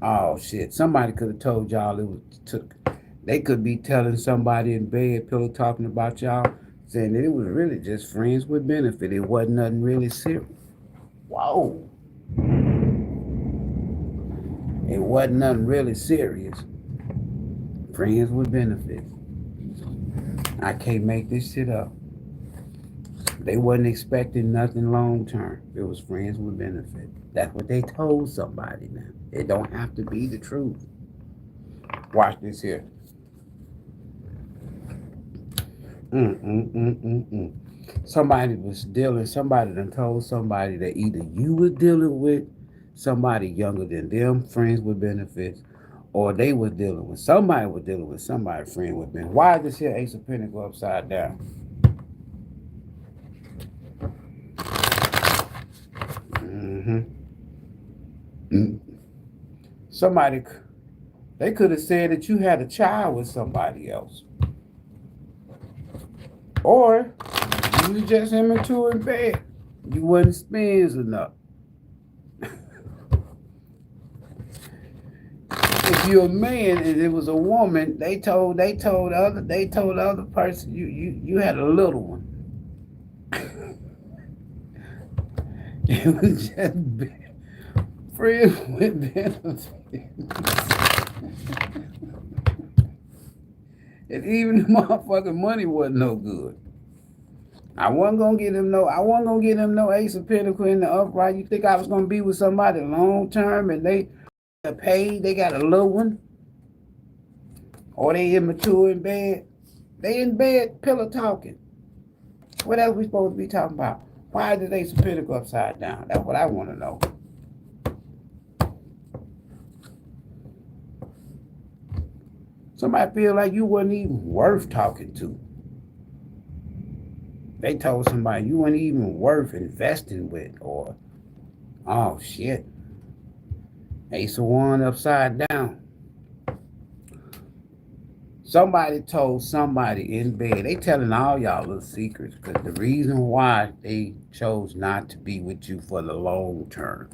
Oh shit. Somebody could have told y'all it was took. They could be telling somebody in bed, pillow talking about y'all, saying that it was really just friends with benefit. It wasn't nothing really serious. Whoa. It wasn't nothing really serious. Friends with benefits. I can't make this shit up. They wasn't expecting nothing long term. It was friends with benefit. That's what they told somebody now. It don't have to be the truth. Watch this here. Somebody done told somebody that either you were dealing with somebody younger than them, friends with benefits, or they were dealing with somebody friend with benefits. Why is this here Ace of Pentacles upside down? Somebody, they could have said that you had a child with somebody else. Or you was just immature in bed. You wasn't spends enough. If you're a man and it was a woman, they told the other person you had a little one. It was just friends with benefits. And even the motherfucking money wasn't no good. I wasn't gonna get him no Ace of Pentacles in the upright. You think I was gonna be with somebody long term and they paid, they got a little one? Or they immature in bed? They in bed pillow talking. What else we supposed to be talking about? Why did Ace of Pentacles upside down? That's what I want to know. Somebody feel like you wasn't even worth talking to. They told somebody you weren't even worth investing with, or, oh shit, Ace of Wands upside down. Somebody told somebody in bed, they telling all y'all little secrets, because the reason why they chose not to be with you for the long term.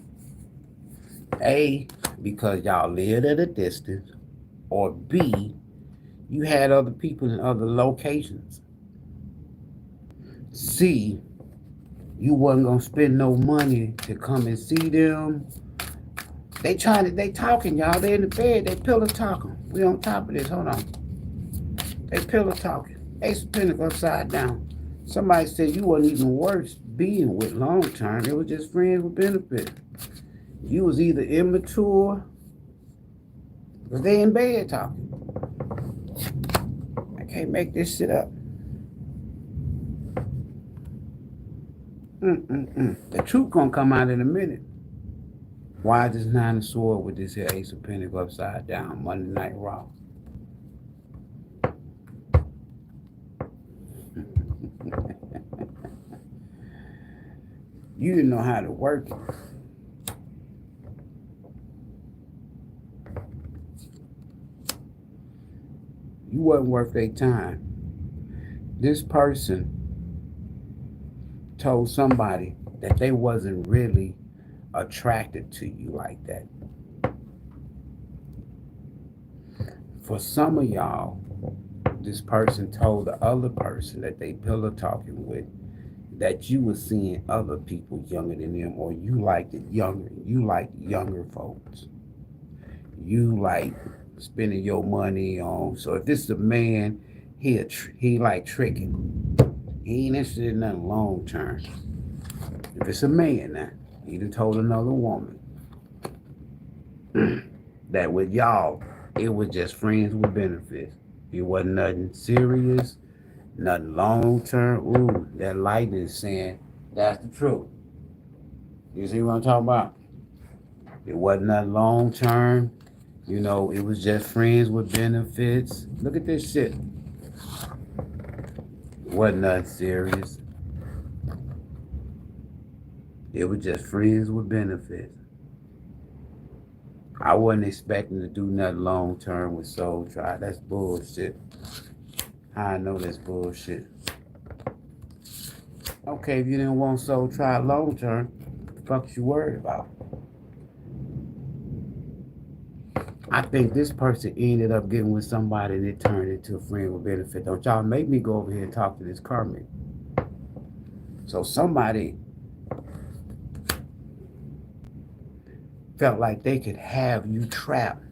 A, because y'all lived at a distance, or B, you had other people in other locations. C, you wasn't gonna spend no money to come and see them. They talking, y'all. They in the bed, they pillow talking. We on top of this, hold on. They pillow talking. Ace of Pentacles upside down. Somebody said you wasn't even worth being with long term. It was just friends with benefit. You was either immature, because they in bed talking. I can't make this shit up. The truth gonna come out in a minute. Why is this Nine of Swords with this here Ace of Pentacles upside down, Monday Night Raw? You didn't know how to work it. You wasn't worth their time. This person told somebody that they wasn't really attracted to you like that. For some of y'all, this person told the other person that they pillow talking with that you were seeing other people younger than them, or you liked it younger. You like younger folks. You like spending your money on. So if this is a man, he like tricking. He ain't interested in nothing long term. If it's a man now, he done told another woman that with y'all, it was just friends with benefits. It wasn't nothing serious. Nothing long term. Ooh, that lightning is saying that's the truth. You see what I'm talking about? It wasn't that long term. You know, it was just friends with benefits. Look at this shit. It wasn't nothing serious. It was just friends with benefits. I wasn't expecting to do nothing long term with Soul Tribe. That's bullshit. I know that's bullshit. Okay, if you didn't want Soul Tribe long term, what the fuck you worried about? I think this person ended up getting with somebody and it turned into a friend with benefit. Don't y'all make me go over here and talk to this karmic. So somebody felt like they could have you trapped.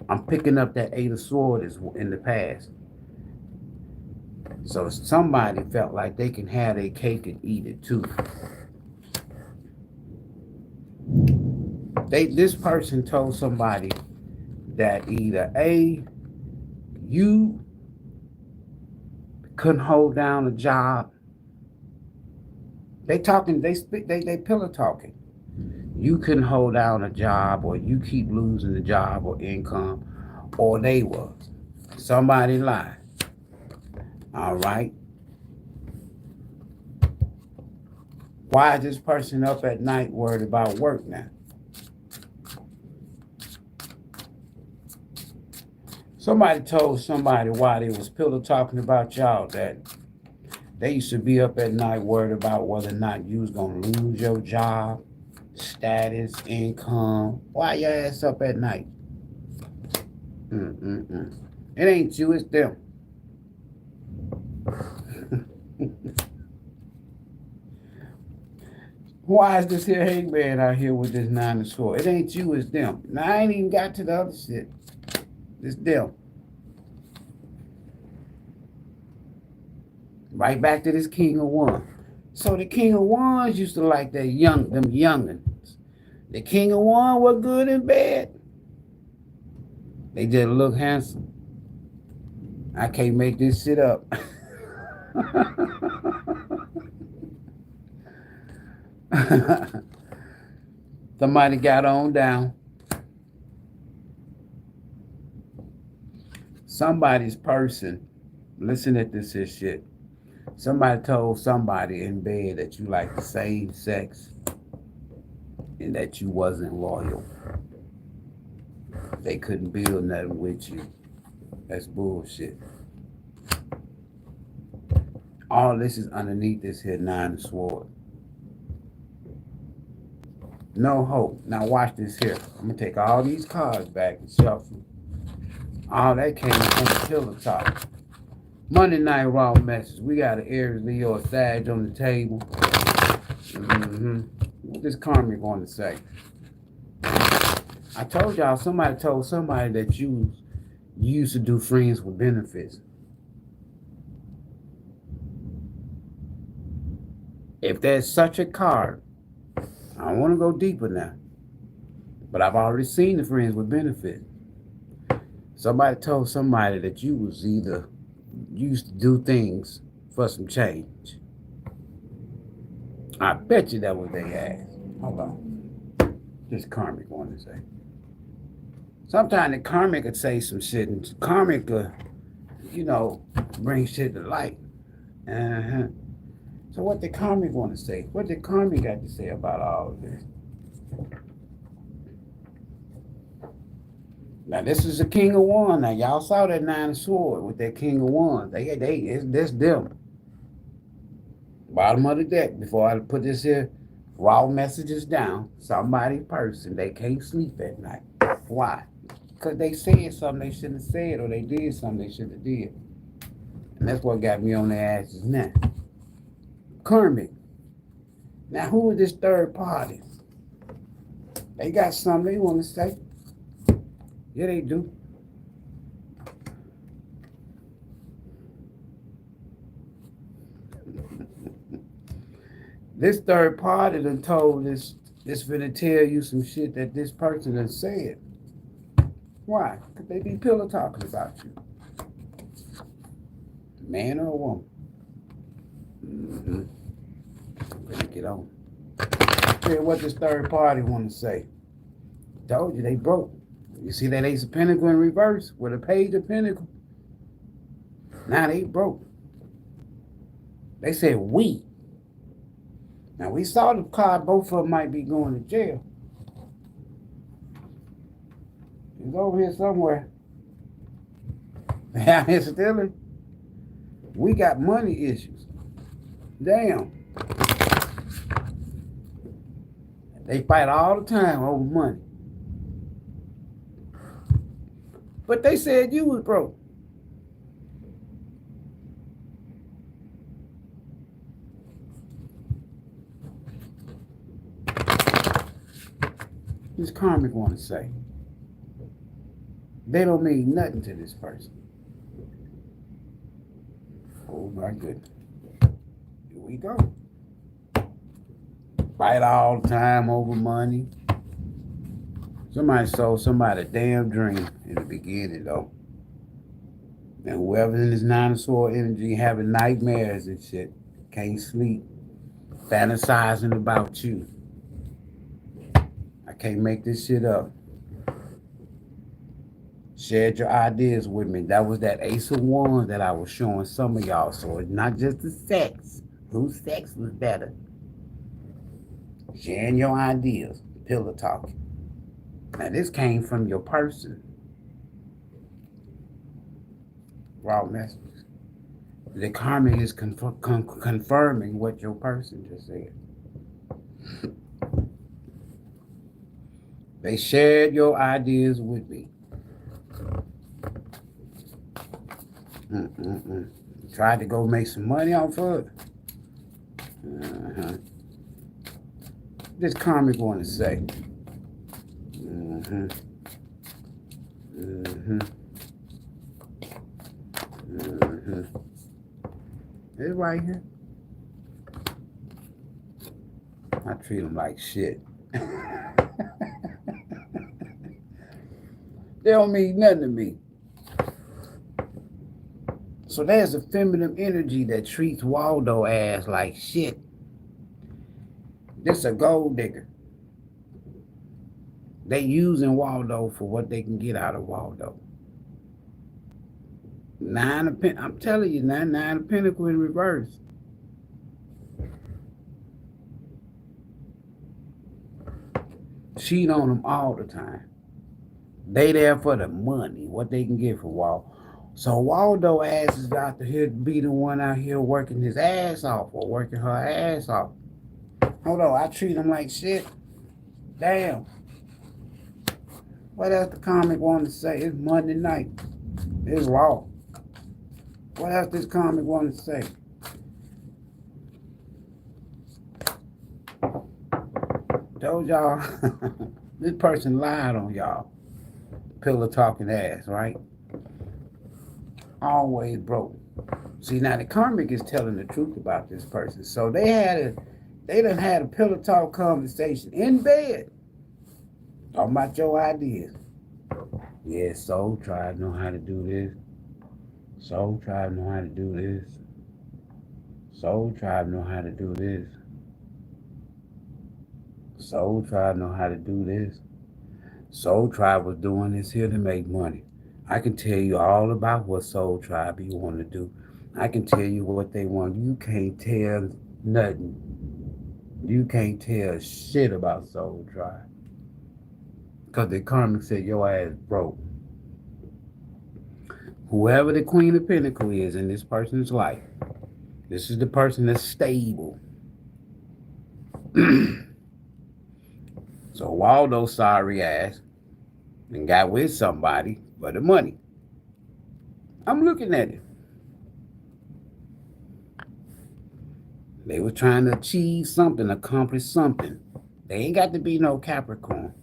I'm picking up that Eight of Swords in the past. So somebody felt like they can have their cake and eat it too. This person told somebody that either A, you couldn't hold down a job. They pillow talking. You couldn't hold down a job, or you keep losing the job or income, or they was. Somebody lied. All right. Why is this person up at night worried about work now? Somebody told somebody while they was pillow talking about y'all that they used to be up at night worried about whether or not you was going to lose your job, status, income. Why your ass up at night? It ain't you, it's them. Why is this here hangman out here with this 9 of Swords? It ain't you, it's them. Now, I ain't even got to the other shit. It's them. Right back to this King of Wands. So the King of Wands used to like them youngins. The King of Wands were good and bad. They just look handsome. I can't make this shit up. Somebody got on down. Somebody's person, listen at this shit. Somebody told somebody in bed that you like the same sex and that you wasn't loyal. They couldn't build nothing with you. That's bullshit. All this is underneath this here 9 of Swords. No hope. Now watch this here. I'm going to take all these cards back and shuffle. All that came from the pillow talk. Monday night raw message. We got an Aries, Leo, or Sag on the table. What this karmic going to say? I told y'all, somebody told somebody that you used to do friends with benefits. If there's such a card, I don't want to go deeper now, but I've already seen the friends with benefits. Somebody told somebody that you was either used to do things for some change. I bet you that was their ass. Hold on. This karmic wanted to say. Sometimes the karmic could say some shit, and karmic could, bring shit to light. So what the karmic want to say? What the karmic got to say about all of this? Now this is the King of Wands. Now y'all saw that 9 of Swords with that King of Wands. That's them. Bottom of the deck. Before I put this here, raw messages down. Somebody person, they can't sleep at night. Why? Because they said something they shouldn't have said, or they did something they shouldn't have did. And that's what got me on their asses now. Karmic. Now who is this third party? They got something they want to say. Yeah, they do. This third party done told this finna tell you some shit that this person done said. Why? Because they be pillow talking about you. Man or woman. Better get on. Hear what this third party want to say. Told you they broke. You see that Ace of Pentacles in reverse with a Page of Pentacles? Now they broke. They said we. Now we saw the card, both of them might be going to jail. It's over here somewhere. Yeah, it's still. We got money issues. Damn. They fight all the time over money. But they said you was broke. This karmic want to say. They don't mean nothing to this person. Oh my goodness. Here we go. Fight all the time over money. Somebody sold somebody a damn dream in the beginning, though. And whoever's in this Nine of Swords energy having nightmares and shit, can't sleep, fantasizing about you. I can't make this shit up. Shared your ideas with me. That was that Ace of Wands that I was showing some of y'all. So it's not just the sex. Whose sex was better? Sharing your ideas. Pillow talking. Now this came from your person. Raw messages. The karmic is confirming what your person just said. They shared your ideas with me. Tried to go make some money off of it. This karmic want to say. It's right here. I treat them like shit. They don't mean nothing to me. So there's a feminine energy that treats Waldo as like shit. This a gold digger. They using Waldo for what they can get out of Waldo. I'm telling you now, Nine of Pentacles in reverse. Cheat on them all the time. They there for the money, what they can get for Waldo. So Waldo ass is out here to be the one out here working his ass off or working her ass off. Hold on, I treat him like shit. Damn. What else the comic want to say? It's Monday night. It's raw. What else this comic want to say? Told y'all, this person lied on y'all. Pillow talking ass, right? Always broke. See, now the karmic is telling the truth about this person. So they done had a pillow talk conversation in bed. Talking about your ideas. Yeah, Soul Tribe know how to do this. Soul Tribe know how to do this. Soul Tribe know how to do this. Soul Tribe know how to do this. Soul Tribe was doing this here to make money. I can tell you all about what Soul Tribe you want to do. I can tell you what they want. You can't tell nothing. You can't tell shit about Soul Tribe. Because the karmic said your ass broke. Whoever the Queen of Pentacles is in this person's life, this is the person that's stable. So Waldo sorry ass and got with somebody for the money. I'm looking at it. They were trying to achieve something, accomplish something. They ain't got to be no Capricorn.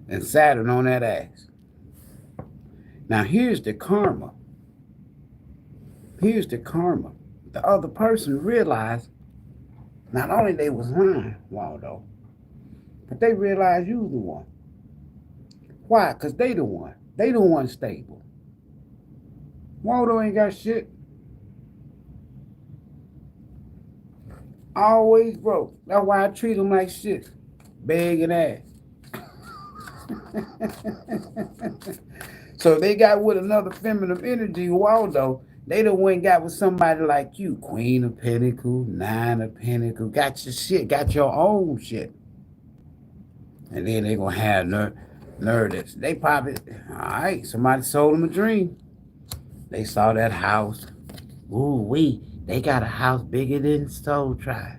And Saturn on that ass. Now here's the karma. Here's the karma. The other person realized not only they was lying, Waldo, but they realized you the one. Why? Because they the one. They the one stable. Waldo ain't got shit. Always broke. That's why I treat him like shit. Begging ass. So they got with another feminine energy, Waldo. They done went and got with somebody like you. Queen of Pentacles, Nine of Pentacles. Got your shit. Got your own shit. And then they gonna have nerve. They probably, all right, somebody sold them a dream. They saw that house. Ooh, they got a house bigger than Soul Tribe.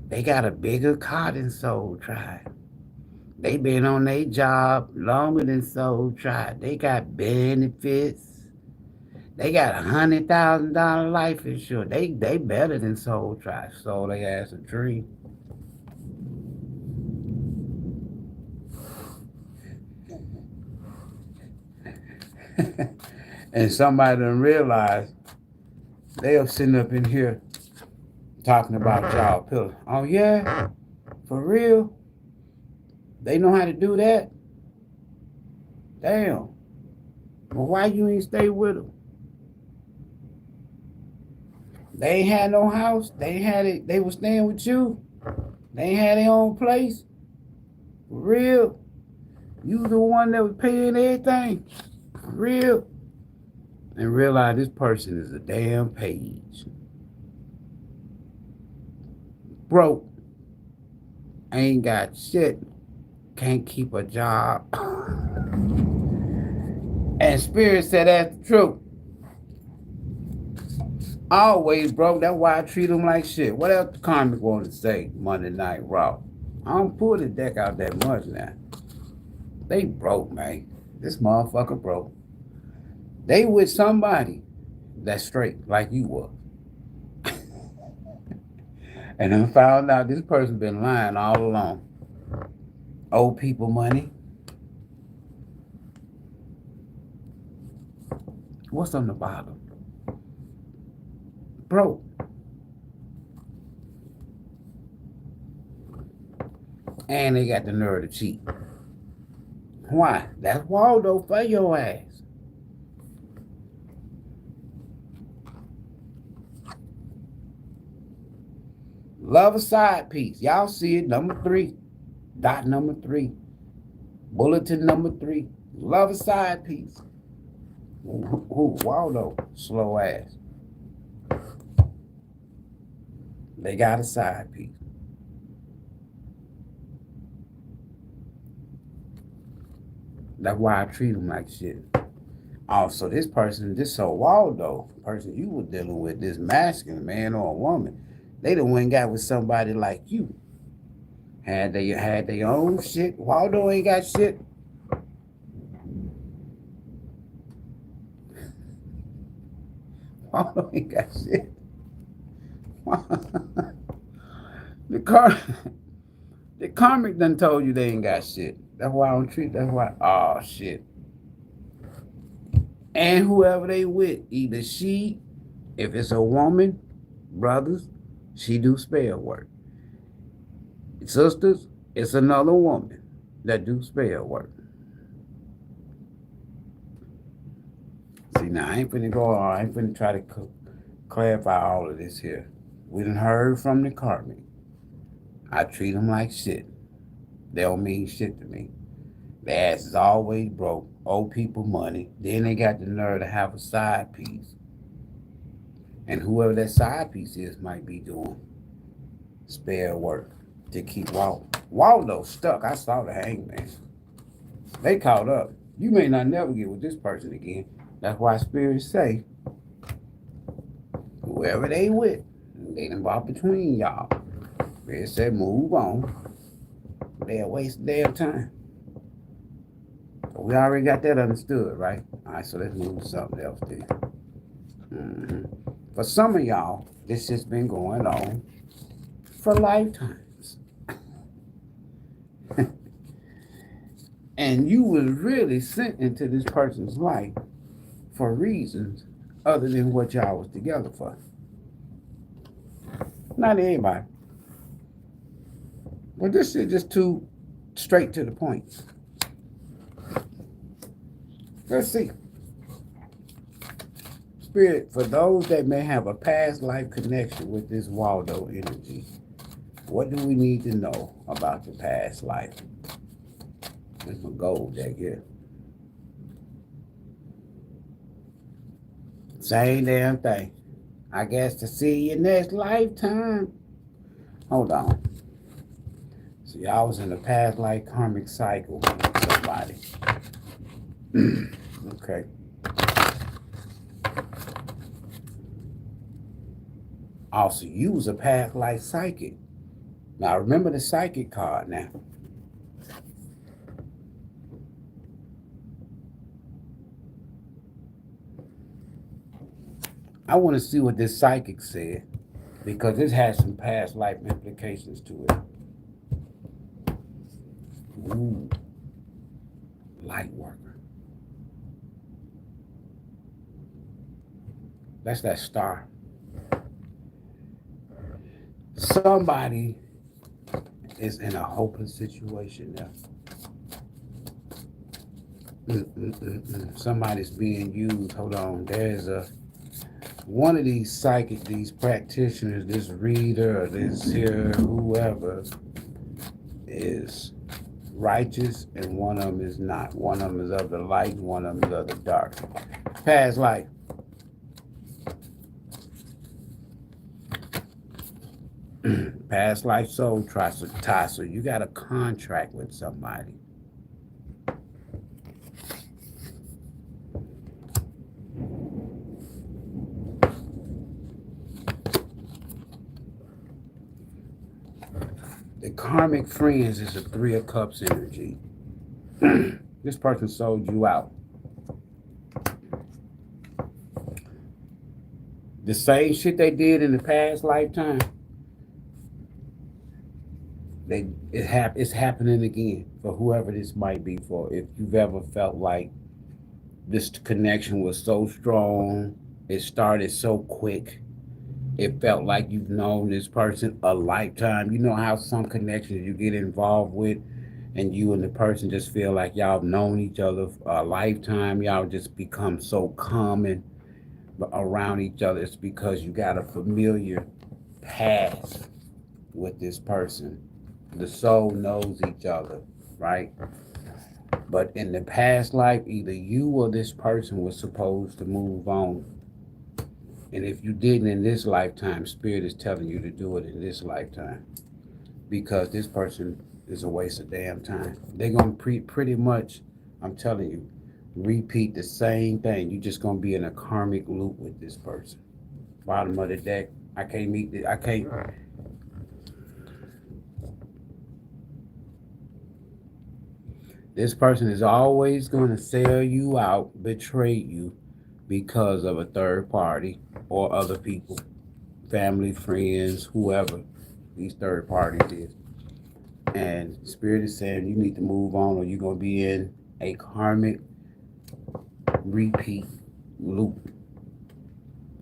They got a bigger car than Soul Tribe. They been on their job longer than Soul Tribe. They got benefits. They got $100,000 life insurance. They better than Soul Tribe. Sold their ass a dream. And somebody done realized they are sitting up in here talking about y'all pillars. Oh yeah? For real? They know how to do that? Damn. Well, why you ain't stay with them? They ain't had no house. They ain't had it. They was staying with you. They ain't had their own place. For real? You the one that was paying everything. For real? And realize this person is a damn page. Broke. Ain't got shit. Can't keep a job. And Spirit said that's the truth. Always broke. That's why I treat them like shit. What else the karmic want to say Monday Night Raw? I don't pull the deck out that much now. They broke, man. This motherfucker broke. They with somebody that's straight, like you were. And then found out this person been lying all along. Old people money. What's on the bottom? Broke. And they got the nerve to cheat. Why? That's Waldo for your ass. Love a side piece. Y'all see it, number 3. Dot number 3. Bulletin number 3. Love a side piece. Who? Waldo. Slow ass. They got a side piece. That's why I treat them like shit. Also, this person, this Waldo person you were dealing with, this masculine man or a woman, they done went and got with somebody like you. Had their own shit. Waldo ain't got shit. Waldo ain't got shit. The karmic done told you they ain't got shit. That's why I don't treat. That's why. Oh shit. And whoever they with, either she, if it's a woman, brothers, she do spell work. Sisters, it's another woman that do spell work. See, now I ain't finna go on. I ain't finna try to clarify all of this here. We done heard from the karmic. I treat them like shit. They don't mean shit to me. Their ass is always broke. Owe people money. Then they got the nerve to have a side piece. And whoever that side piece is might be doing spare work to keep Waldo stuck. I saw the hangman. They caught up. You may not never get with this person again. That's why spirits say, whoever they with, they involved between y'all. Spirit said, move on. They'll waste their time. So we already got that understood, right? All right, so let's move to something else then. For some of y'all, this has been going on for lifetimes. And you was really sent into this person's life for reasons other than what y'all was together for. Not everybody. But this is just too straight to the point. Let's see. Spirit, for those that may have a past life connection with this Waldo energy, what do we need to know about the past life? That's my gold deck here. Same damn thing. I guess to see your next lifetime. Hold on. See, I was in a past life karmic cycle with somebody. Okay. Also, you was a past life psychic. Now, remember the psychic card now. I want to see what this psychic said, because this has some past life implications to it. Ooh. Light worker. That's that star. Somebody is in a hopeless situation now. Somebody's being used. Hold on. There's one of these psychic, these practitioners, this reader, or this here, whoever, is righteous, and one of them is not. One of them is of the light, one of them is of the dark. Past life. Past life soul tie. So you got a contract with somebody. The karmic friends is a 3 of Cups energy. This person sold you out. The same shit they did in the past lifetime, it's happening again for whoever this might be for. If you've ever felt like this connection was so strong, it started so quick, it felt like you've known this person a lifetime. You know how some connections you get involved with and you and the person just feel like y'all have known each other for a lifetime. Y'all just become so common around each other. It's because you got a familiar past with this person. The soul knows each other, right? But in the past life, either you or this person was supposed to move on. And if you didn't in this lifetime, Spirit is telling you to do it in this lifetime. Because this person is a waste of damn time. They're going to pretty much, I'm telling you, repeat the same thing. You're just going to be in a karmic loop with this person. Bottom of the deck. I can't. This person is always going to sell you out, betray you because of a third party or other people, family, friends, whoever these third parties is. And Spirit is saying you need to move on, or you're going to be in a karmic repeat loop.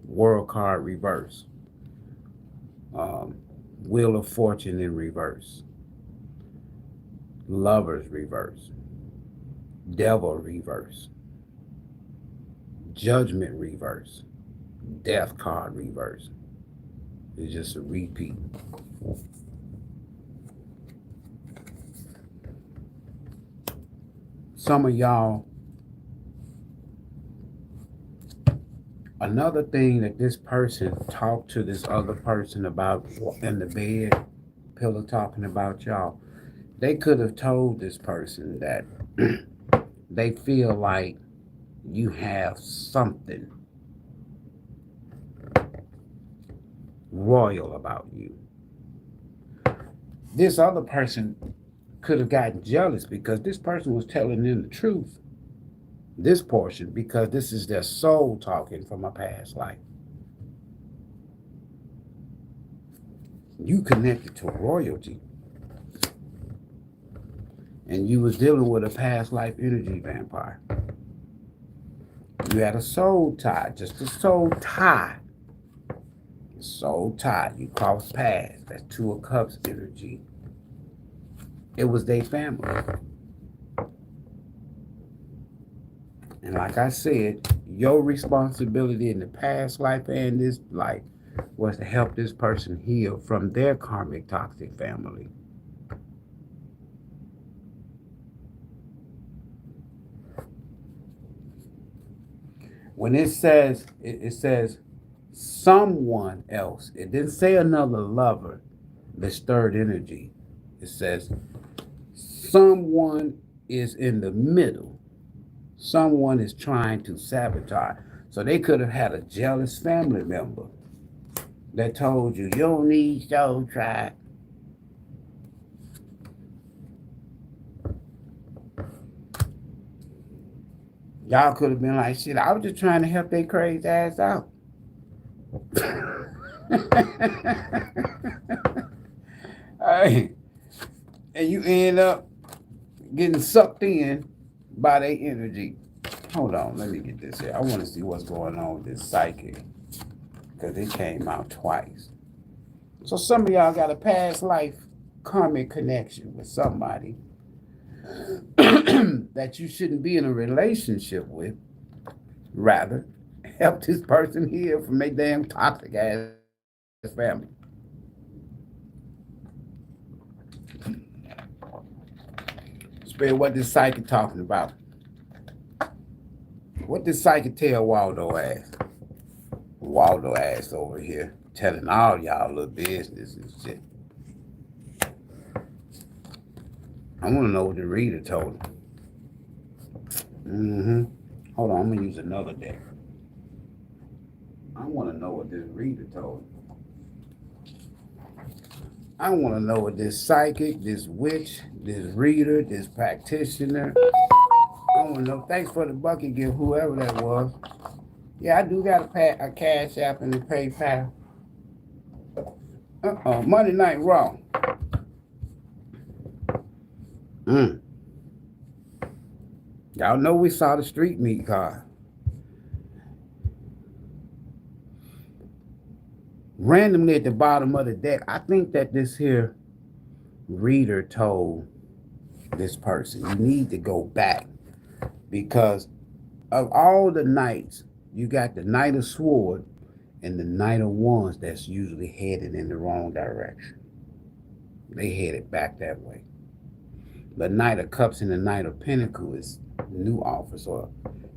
World card reverse. Wheel of Fortune in reverse. Lovers reverse. Devil reverse. Judgment reverse. Death card reverse. It's just a repeat. Some of y'all, another thing that this person talked to this other person about in the bed, pillow talking about y'all, they could have told this person that they feel like you have something royal about you. This other person could have gotten jealous because this person was telling them the truth. This portion, because this is their soul talking from a past life. You connected to royalty. And you was dealing with a past life energy vampire. You had a soul tie, just a soul tie. Soul tie, you crossed paths. That's 2 of Cups energy. It was their family. And like I said, Your responsibility in the past life and this life was to help this person heal from their karmic toxic family. When it says someone else. It didn't say another lover, this third energy. It says someone is in the middle. Someone is trying to sabotage. So they could have had a jealous family member that told you, you don't need Soul Tribe. Y'all could have been like, shit, I was just trying to help their crazy ass out. Hey, and you end up getting sucked in by their energy. Hold on, let me get this here. I want to see what's going on with this psychic, because it came out twice. So some of y'all got a past life karmic connection with somebody that you shouldn't be in a relationship with. Rather, help this person heal from their damn toxic ass family. Spare what this psychic talking about. What did psychic tell Waldo ass? Waldo ass over here telling all y'all little business and shit. I want to know what the reader told him. Hold on, I'm going to use another deck. I want to know what this reader told him. I want to know what this psychic, this witch, this reader, this practitioner. I want to know. Thanks for the bucket gift, whoever that was. Yeah, I do got a Cash App and a PayPal. Monday Night Raw. Y'all know we saw the street meat card. Randomly at the bottom of the deck, I think that this here reader told this person, you need to go back, because of all the knights, you got the Knight of Swords and the Knight of Wands that's usually headed in the wrong direction. They headed back that way. The Knight of Cups and the Knight of Pentacles is new office or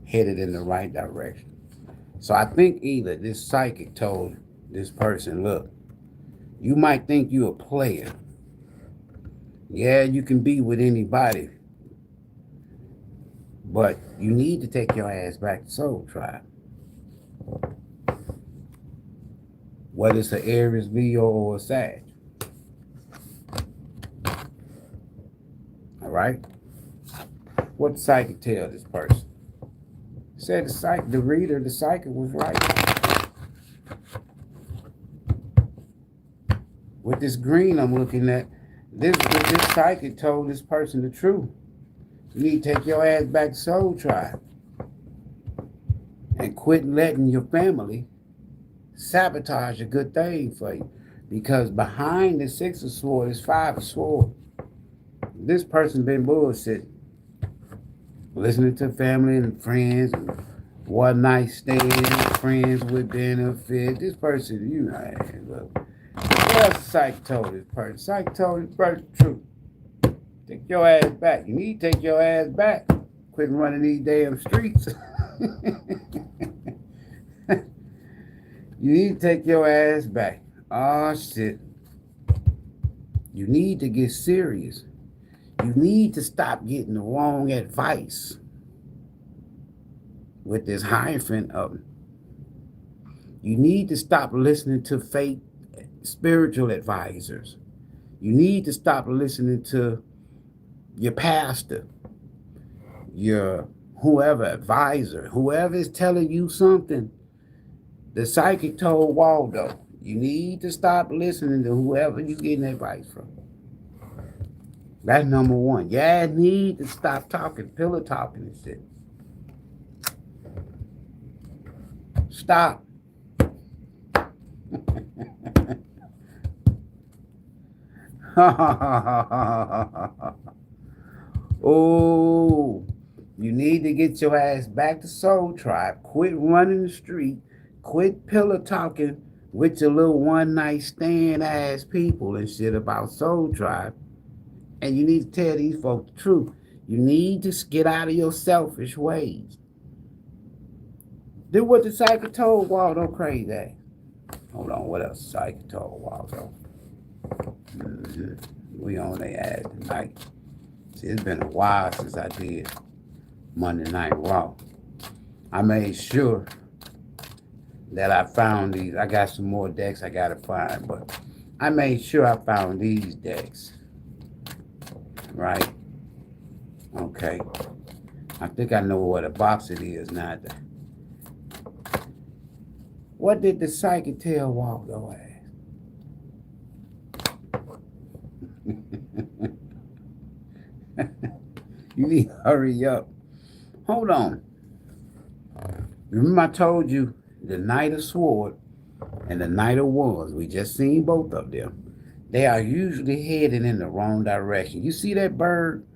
headed in the right direction. So I think either this psychic told this person, look, you might think you're a player. Yeah, you can be with anybody, but you need to take your ass back to Soul Tribe. Whether it's an Aries, Leo, or a Sag. All right? What the psychic tell this person? Said the reader, the psychic was right. With this green I'm looking at, this psychic told this person the truth. You need to take your ass back to Soul Tribe and quit letting your family sabotage a good thing for you. Because behind the Six of Swords is Five of Swords. This person been bullshitting. Listening to family and friends, and one night stands, friends with benefits. This person, you know, look. What else psych told this person? Psych told this person the truth. Take your ass back. You need to take your ass back. Quit running these damn streets. You need to take your ass back. Oh, shit. You need to get serious. You need to stop getting the wrong advice with this hyphen of them. You need to stop listening to fake spiritual advisors. You need to stop listening to your pastor, your whoever advisor, whoever is telling you something. The psychic told Waldo, you need to stop listening to whoever you're getting advice from. That's number one. Yeah, need to stop talking, pillow talking and shit. Stop. Oh, You need to get your ass back to Soul Tribe. Quit running the street. Quit pillow talking with your little one night stand ass people and shit about Soul Tribe. And you need to tell these folks the truth. You need to get out of your selfish ways. Do what the psychic told Waldo crazy. Hold on, what else the psychic told Waldo? We on their ass tonight. See, it's been a while since I did Monday Night Raw. I made sure that I found these. I got some more decks I gotta find, but I made sure I found these decks. Right? Okay. I think I know what a box it is now. What did the psychic tell Waldo ass? You need to hurry up. Hold on. Remember I told you the Knight of Swords and the Knight of Wands. We just seen both of them. They are usually heading in the wrong direction. You see that bird?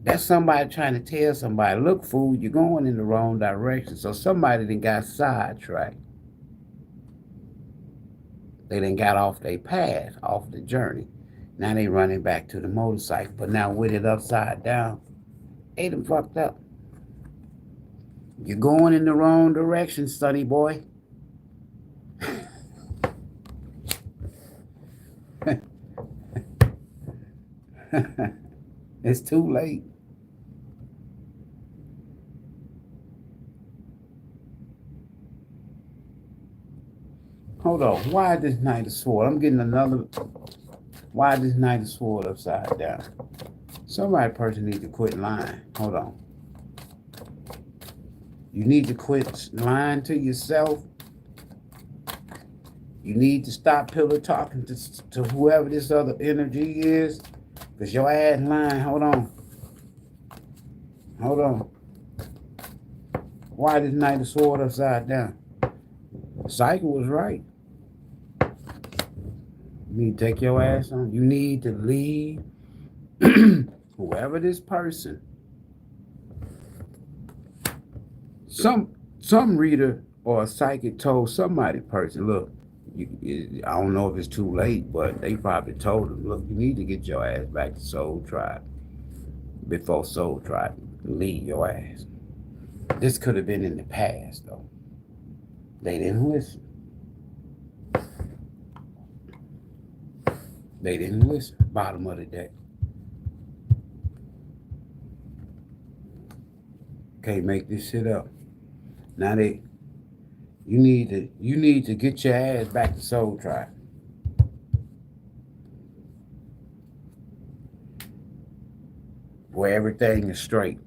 That's somebody trying to tell somebody, look, fool, you're going in the wrong direction. So somebody then got sidetracked. They then got off their path, off the journey. Now they running back to the motorcycle. But now with it upside down, they done fucked up. You're going in the wrong direction, sonny boy. It's too late. Hold on. Why this Knight of Swords? I'm getting another. Why this Knight of Swords upside down? Somebody person needs to quit lying. Hold on. You need to quit lying to yourself. You need to stop pillow talking to whoever this other energy is. Because your ass lying. Hold on. Hold on. Why this Knight of Swords upside down? Cycle was right. You need to take your ass on. You need to leave whoever this person. Some reader or a psychic told somebody person, look, I don't know if it's too late, but they probably told them, look, you need to get your ass back to Soul Tribe before Soul Tribe leave your ass. This could have been in the past, though. They didn't listen. They didn't listen. Bottom of the deck. Can't make this shit up. Now you need to get your ass back to Soul Tribe. Where everything is straight.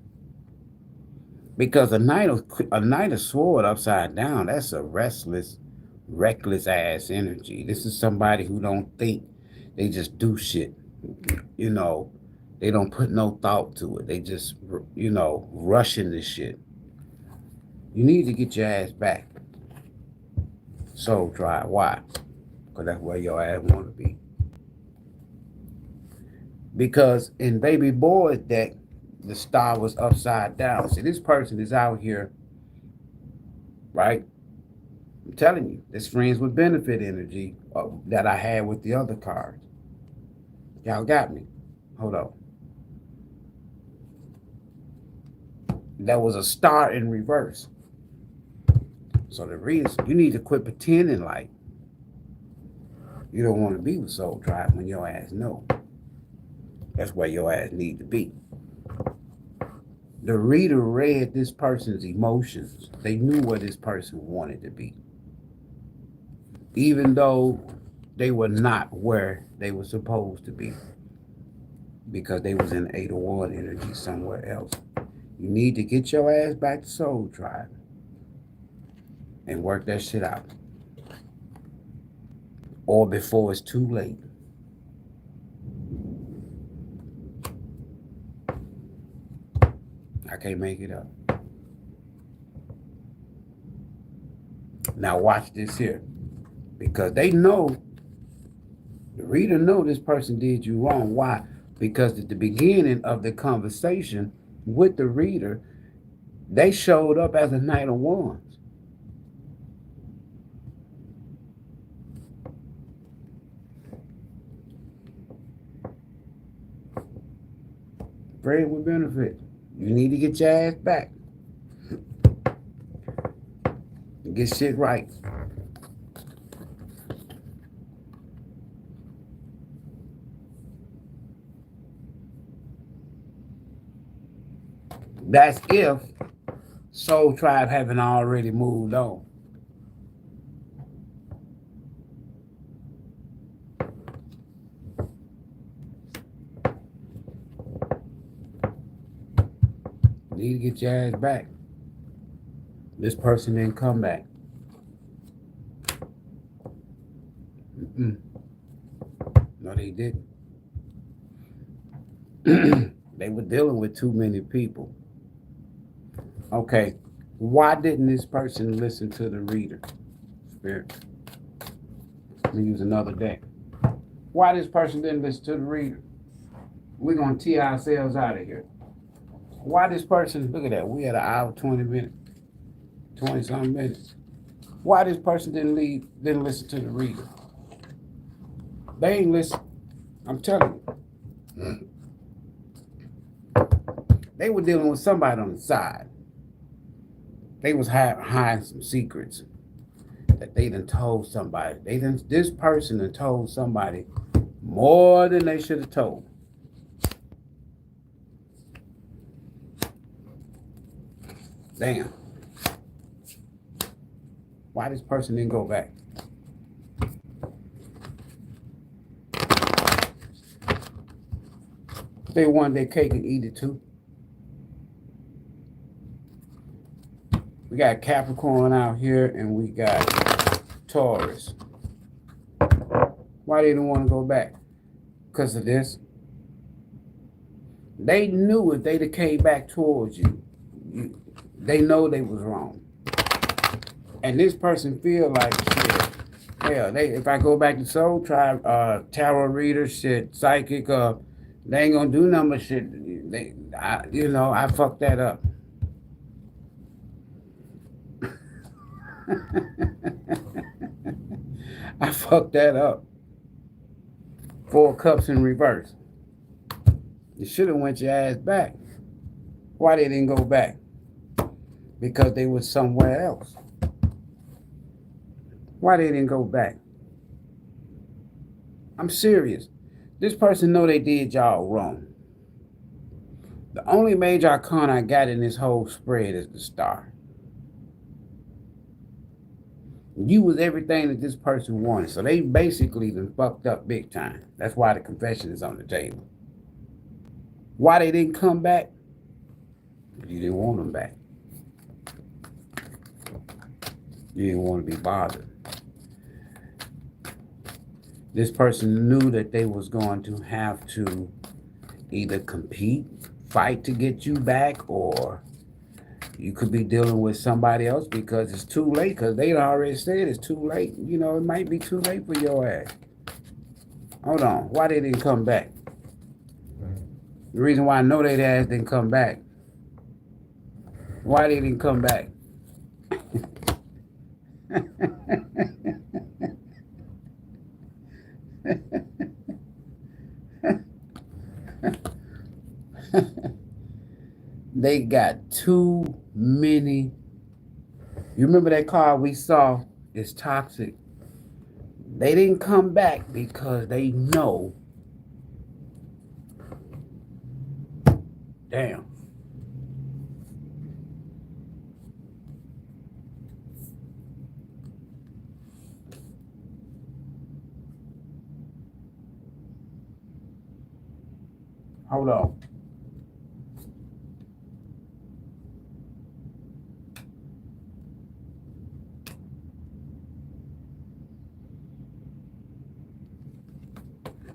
Because a knight of sword upside down, that's a restless, reckless ass energy. This is somebody who don't think, they just do shit. You know, they don't put no thought to it. They just, rush into shit. You need to get your ass back. Soul Tribe. Why? Because that's where your ass want to be. Because in Baby Boy's deck, the star was upside down. See, this person is out here, right? I'm telling you, this friends with benefit energy that I had with the other cards. Y'all got me. Hold on. That was a star in reverse. So the reason, you need to quit pretending like you don't want to be with Soul Tribe when your ass know. That's where your ass need to be. The reader read this person's emotions. They knew where this person wanted to be. Even though they were not where they were supposed to be. Because they was in 801 energy somewhere else. You need to get your ass back to Soul Tribe. And work that shit out. Or before it's too late. I can't make it up. Now watch this here. Because they know, the reader know this person did you wrong. Why? Because at the beginning of the conversation, with the reader, they showed up as a Knight of Wands. Friend with benefits. You need to get your ass back. Get shit right. That's if Soul Tribe haven't already moved on. Need to get your ass back. This person didn't come back. No, they didn't. They were dealing with too many people. Okay, why didn't this person listen to the reader? Spirit. Let me use another deck. Why this person didn't listen to the reader? We're going to tee ourselves out of here. Why this person, look at that, we had an hour, 20 minutes, 20-something minutes. Why this person didn't listen to the reader? They ain't listen. I'm telling you. They were dealing with somebody on the side. They was hiding some secrets that they done told somebody. This person done told somebody more than they should have told. Damn. Why this person didn't go back? They want their cake and eat it too. We got Capricorn out here and we got Taurus. Why they didn't want to go back? Because of this. They knew if they'd have came back towards you, they know they was wrong. And this person feel like shit. Hell, if I go back to Soul Tribe, tarot reader, shit, psychic, they ain't gonna do nothing but shit. I fucked that up. I fucked that up. 4 cups in reverse. You should have went your ass back. Why they didn't go back? Because they was somewhere else. Why they didn't go back? I'm serious. This person know they did y'all wrong. The only major arcana I got in this whole spread is the Star. You was everything that this person wanted. So they basically done fucked up big time. That's why the confession is on the table. Why they didn't come back? You didn't want them back. You didn't want to be bothered. This person knew that they was going to have to either compete, fight to get you back, or you could be dealing with somebody else because it's too late, because they already said it's too late. You know, it might be too late for your ass. Hold on. Why they didn't come back? The reason why I know their ass didn't come back. Why they didn't come back? They got too many. You remember that card we saw? It's toxic. They didn't come back because they know. Damn. Hold on.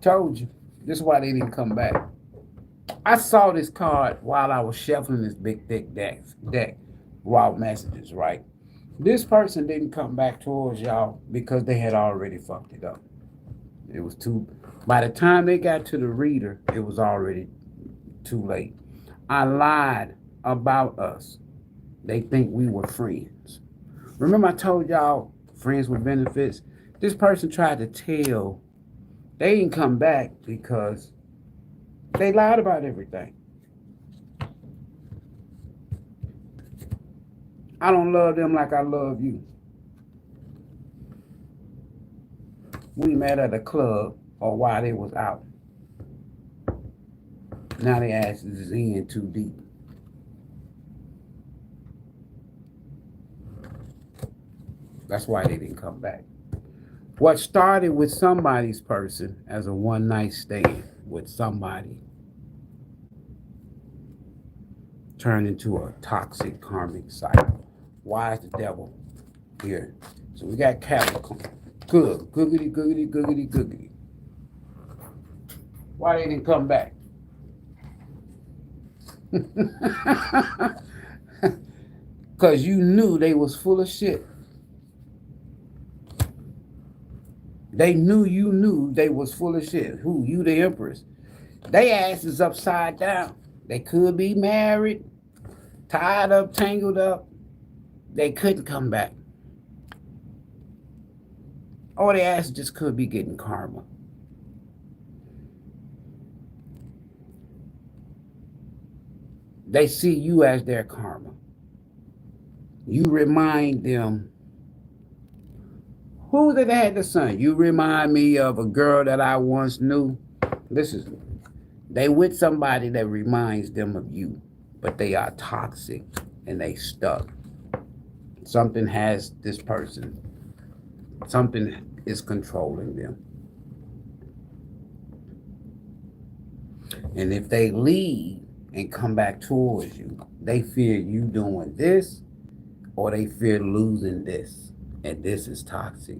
Told you. This is why they didn't come back. I saw this card while I was shuffling this big thick deck, raw messages, right? This person didn't come back towards y'all because they had already fucked it up. It was too. By the time they got to the reader, it was already too late. I lied about us. They think we were friends. Remember I told y'all friends with benefits? This person tried to tell they didn't come back because they lied about everything. I don't love them like I love you. We met at a club or while they was out. Now they ass is in too deep. That's why they didn't come back. What started with somebody's person as a one night stand with somebody turned into a toxic karmic cycle. Why is the devil here? So we got Capricorn. Good. Googity, googity, googity, googity. Why they didn't come back? Because you knew they was full of shit. They knew you knew they was full of shit. Who? You the Empress. They ass is upside down. They could be married, tied up, tangled up. They couldn't come back. Or their ass just could be getting karma. They see you as their karma. You remind them, who that had the son? You remind me of a girl that I once knew. They with somebody that reminds them of you, but they are toxic and they stuck. Something has this person. Something is controlling them. And if they leave and come back towards you, they fear you doing this or they fear losing this. And this is toxic.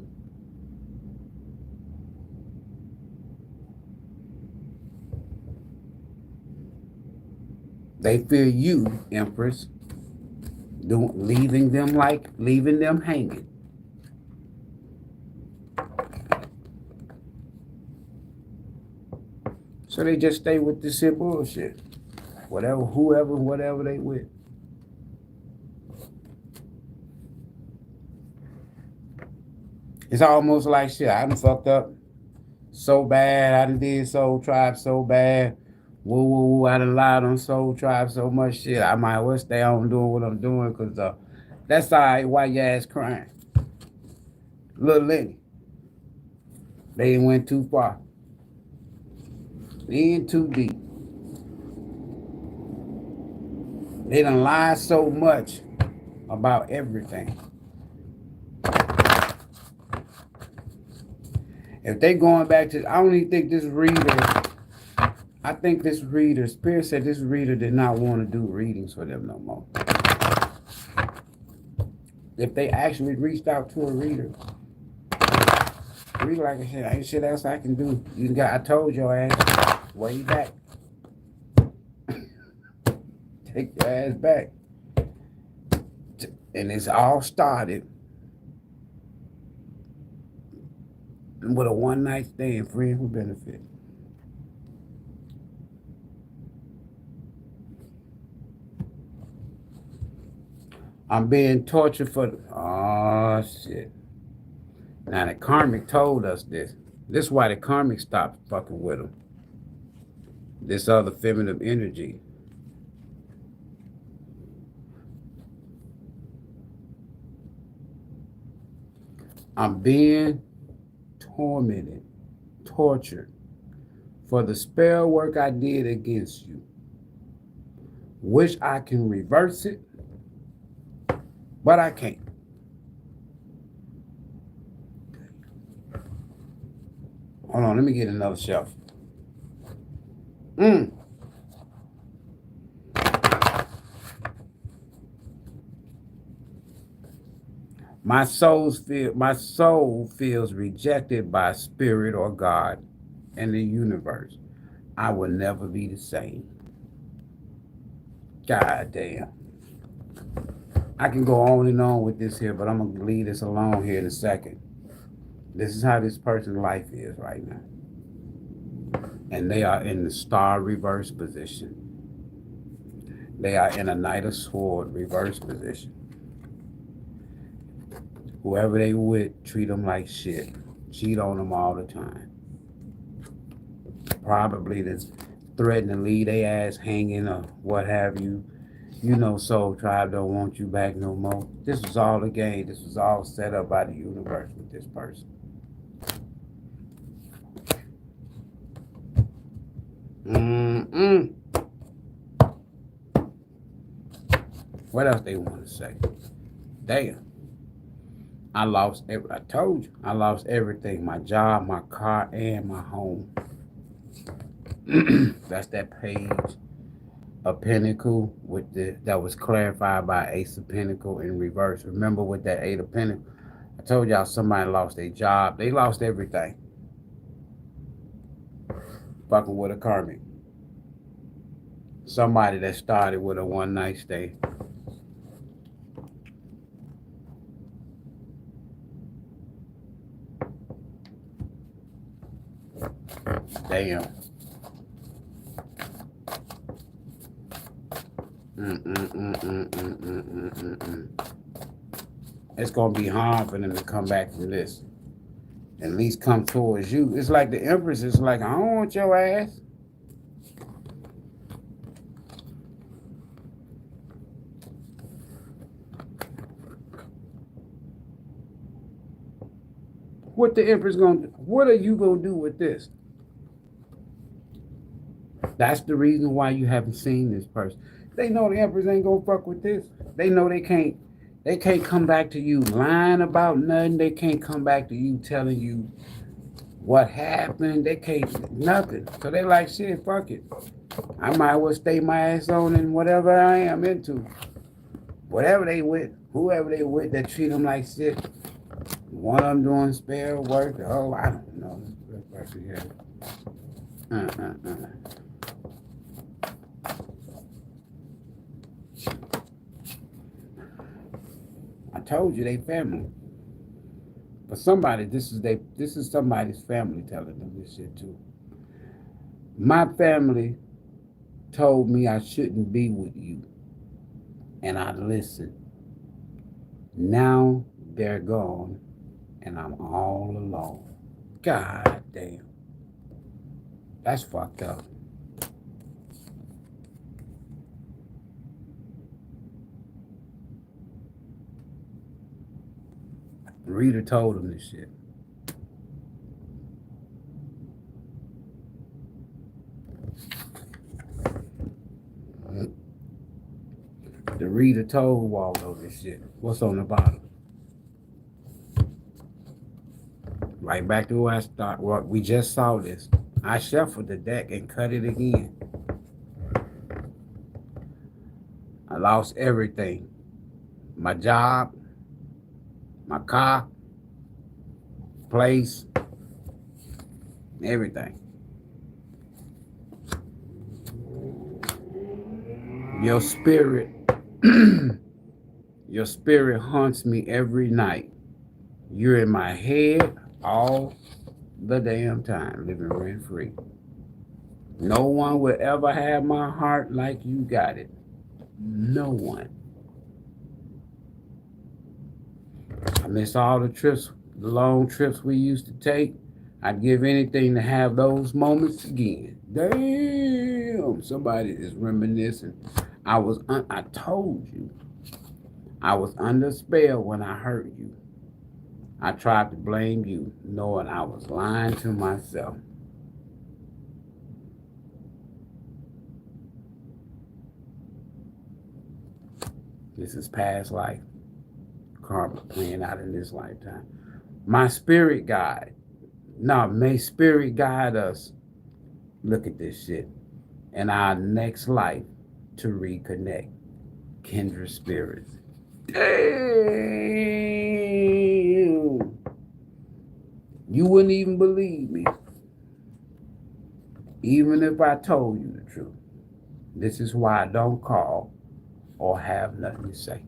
They fear you, Empress, leaving them hanging. So they just stay with this shit bullshit. Whatever they with. It's almost like shit. I done fucked up so bad. I done did Soul Tribe so bad. Woo. I done lied on Soul Tribe so much shit. I might as well stay on doing what I'm doing because that's all right. Why your ass crying? Little Lenny. They went too far. In too deep. They done lied so much about everything. If they going back to, I don't even think this reader, I think this reader, Spirit said this reader did not want to do readings for them no more. If they actually reached out to a reader, like I said, ain't shit else I can do. I told your ass, way back. Take your ass back. And it's all started with a one night stand, friends with benefit. I'm being tortured for, oh shit. Now the karmic told us this. This is why the karmic stopped fucking with him. This other feminine energy. I'm being tortured for the spell work I did against you. Wish I can reverse it, but I can't. Hold on, let me get another shelf. My soul feels rejected by spirit or God and the universe. I will never be the same. God damn. I can go on and on with this here, but I'm going to leave this alone here in a second. This is how this person's life is right now. And they are in the star reverse position. They are in a Knight of Sword reverse position. Whoever they with, treat them like shit. Cheat on them all the time. Probably to threaten to leave their ass hanging or what have you. You know Soul Tribe don't want you back no more. This was all a game. This was all set up by the universe with this person. What else they want to say? Damn. I told you, I lost everything. My job, my car, and my home. That's that page of Pentacle that was clarified by Ace of Pentacle in reverse. Remember with that Eight of Pentacle? I told y'all somebody lost their job. They lost everything. Fucking with a karmic. Somebody that started with a one night stay. Damn. It's gonna be hard for them to come back from this. At least come towards you. It's like the Empress is like, I don't want your ass. What the Empress gonna do? What are you gonna do with this? That's the reason why you haven't seen this person. They know the Empress ain't gonna fuck with this. They know they can't come back to you lying about nothing. They can't come back to you telling you what happened. They can't nothing. So they like, shit, fuck it. I might as well stay my ass on in whatever I am into. Whatever they with, whoever they with that treat them like shit. One of them doing spare work. Oh, I don't know. I told you they family. But somebody, this is somebody's family telling them this shit too. My family told me I shouldn't be with you. And I listened. Now they're gone and I'm all alone. God damn. That's fucked up. Rita told him this shit. The reader told Waldo this shit. What's on the bottom? Right back to where I start. Well, we just saw this. I shuffled the deck and cut it again. I lost everything. My job, my car, place, everything. Your spirit, your spirit haunts me every night. You're in my head all the damn time, living rent free. No one will ever have my heart like you got it. No one. I miss all the trips, the long trips we used to take. I'd give anything to have those moments again. Damn, somebody is reminiscing. I told you, I was under spell when I hurt you. I tried to blame you, knowing I was lying to myself. This is past life. Karma playing out in this lifetime. My spirit guide. No, may spirit guide us. Look at this shit. In our next life to reconnect. Kindred spirits. Damn. You wouldn't even believe me. Even if I told you the truth. This is why I don't call or have nothing to say.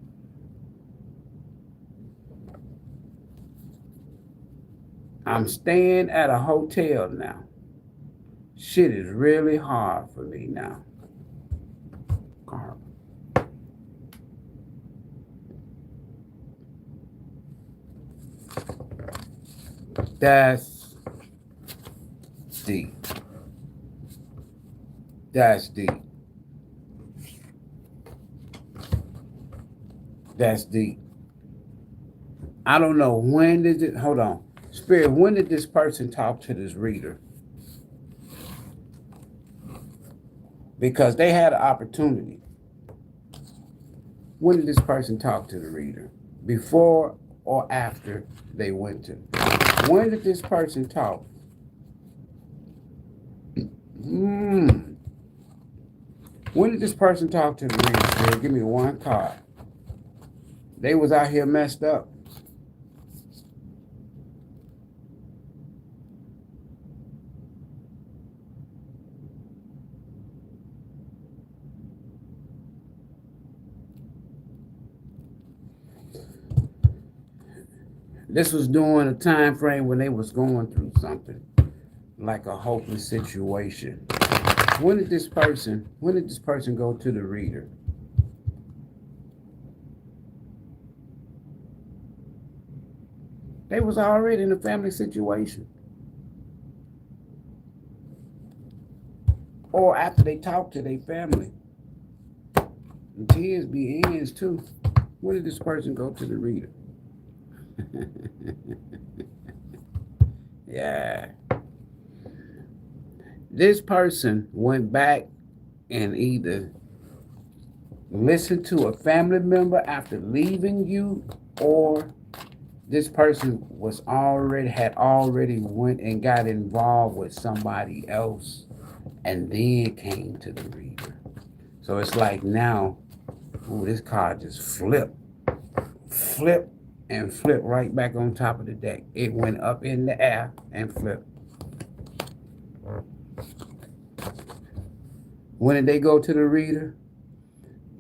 I'm staying at a hotel now. Shit is really hard for me now. Karma. That's deep. That's deep. That's deep. I don't know, when did it, hold on. Spirit, when did this person talk to this reader? Because they had an opportunity. When did this person talk to the reader? Before or after they went to? When did this person talk? When did this person talk to the reader? Spirit, give me one card. They was out here messed up. This was during a time frame when they was going through something like a hopeless situation. When did this person go to the reader? They was already in a family situation. Or after they talked to their family. And tears be ends too. When did this person go to the reader? Yeah. This person went back and either listened to a family member after leaving you, or this person had already went and got involved with somebody else and then came to the reader. So it's like now, ooh, this card just flipped and flipped right back on top of the deck. It went up in the air and flipped. When did they go to the reader?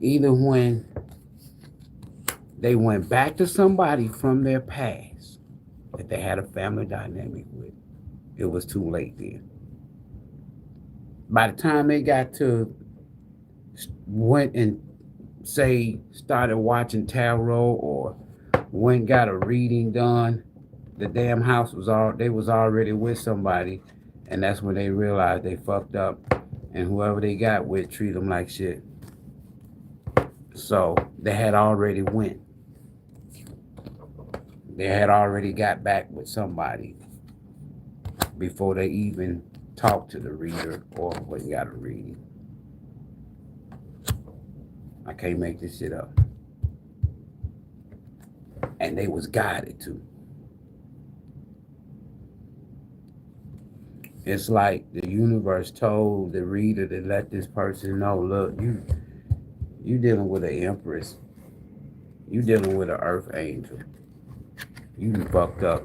Either when they went back to somebody from their past that they had a family dynamic with. It was too late then. By the time they went and started watching tarot or went and got a reading done, the damn house they was already with somebody, and that's when they realized they fucked up, and whoever they got with treat them like shit. So they had already went. They had already got back with somebody before they even talked to the reader or went and got a reading. I can't make this shit up. And they was guided to. It's like the universe told the reader to let this person know, look, you dealing with an empress. You dealing with an earth angel. You fucked up.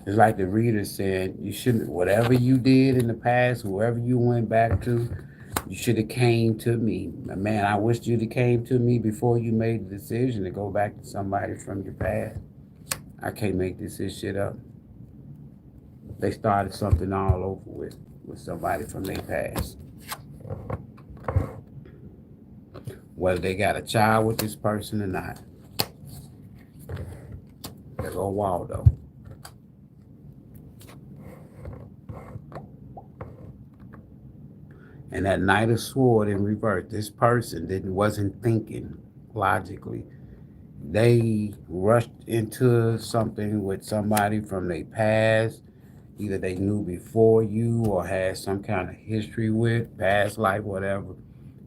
It's like the reader said, you shouldn't, whatever you did in the past, whoever you went back to, you should have came to me. Man, I wish you'd have came to me before you made the decision to go back to somebody from your past. I can't make this shit up. They started something all over with somebody from their past. Whether they got a child with this person or not. There go Waldo. And that Knight of Sword in reverse, this person wasn't thinking logically. They rushed into something with somebody from their past. Either they knew before you or had some kind of history with, past life, whatever.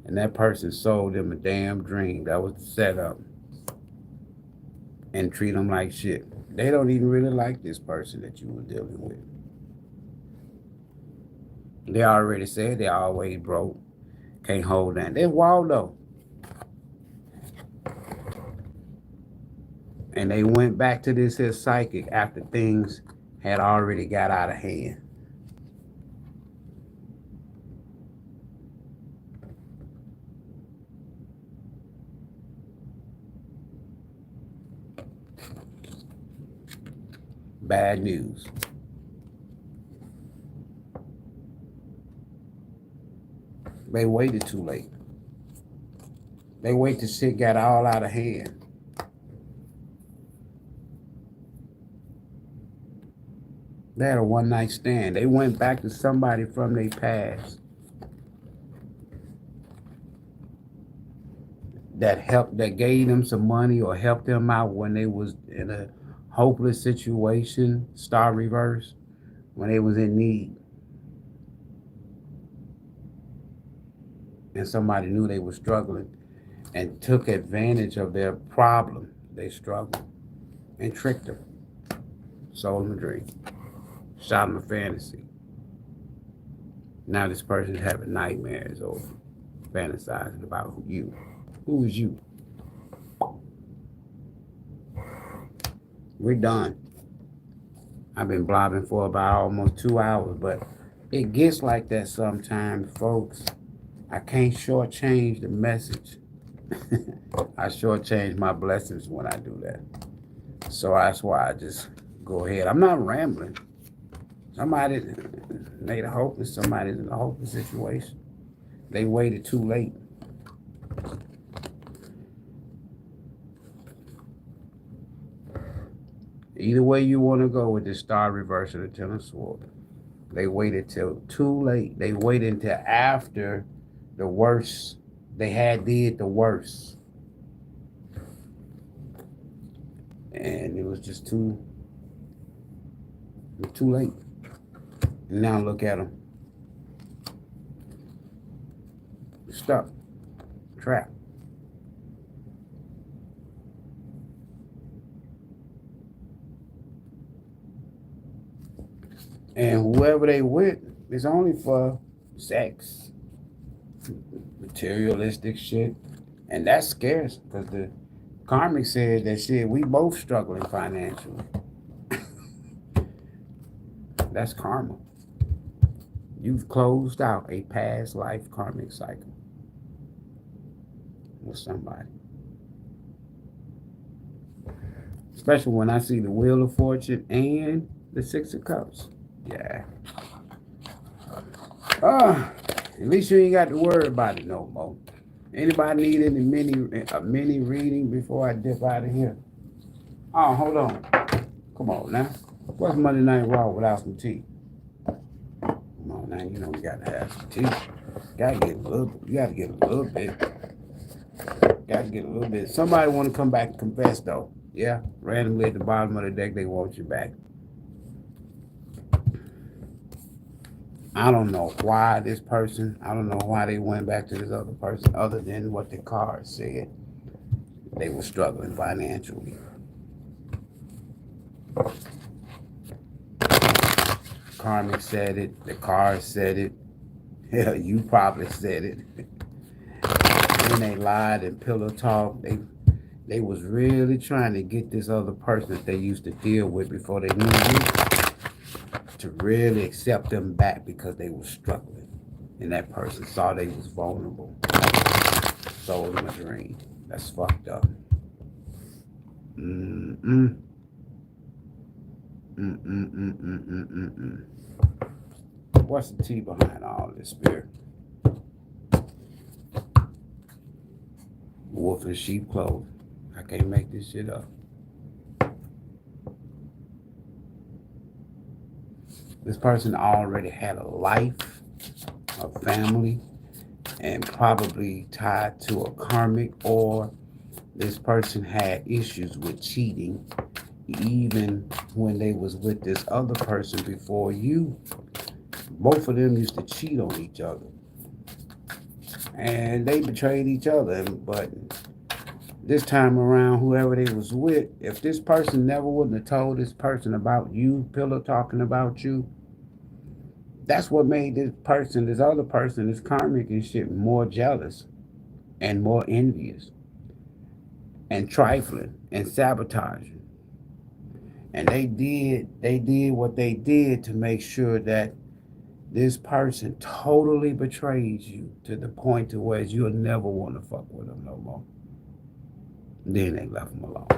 And that person sold them a damn dream. That was the setup. And treat them like shit. They don't even really like this person that you were dealing with. They already said they always broke. Can't hold that. There's Waldo. And they went back to this here psychic after things had already got out of hand. Bad news. They waited too late. They wait till shit got all out of hand. They had a one-night stand. They went back to somebody from their past that gave them some money or helped them out when they was in a hopeless situation, star reverse, when they was in need. And somebody knew they were struggling and took advantage of their problem. They struggled and tricked them. Sold them a dream. Shot them a fantasy. Now this person's having nightmares or fantasizing about you. Who is you? We're done. I've been blobbing for about almost 2 hours, but it gets like that sometimes, folks. I can't shortchange the message. I shortchange my blessings when I do that. So that's why I just go ahead. I'm not rambling. Somebody made a hopeless, somebody's in a hopeless situation. They waited too late. Either way you want to go with this star reverse of the Ten of Swords. They waited till too late. They waited until after the worst. They had did the worst. And it was just too late. And now look at them. Stuck. Trapped. And whoever they with is only for sex, materialistic shit. And that's scarce because the karmic said that shit, we both struggling financially. That's karma. You've closed out a past life karmic cycle with somebody. Especially when I see the Wheel of Fortune and the Six of Cups. Yeah. At least you ain't got to worry about it no more. Anybody need a mini reading before I dip out of here? Oh, hold on. Come on now. What's Monday Night Raw without some tea? Come on now, you know we gotta have some tea. You gotta get a little bit. Somebody wanna come back and confess though. Yeah, randomly at the bottom of the deck, they want you back. I don't know why this person, I don't know why they went back to this other person other than what the card said. They were struggling financially. Karmic said it, the card said it, hell, you probably said it. Then they lied and pillow talk. They was really trying to get this other person that they used to deal with before they knew you to really accept them back because they were struggling. And that person saw they was vulnerable. Sold them a dream. That's fucked up. What's the tea behind all this, spirit? Wolf in sheep clothing. I can't make this shit up. This person already had a life, a family, and probably tied to a karmic, or this person had issues with cheating even when they was with this other person before you. Both of them used to cheat on each other. And they betrayed each other. But this time around, whoever they was with, if this person never wouldn't have told this person about you, pillow talking about you, that's what made this other person, this karmic and shit, more jealous and more envious and trifling and sabotaging. And they did what they did to make sure that this person totally betrays you to the point to where you'll never want to fuck with them no more. Then they left them alone.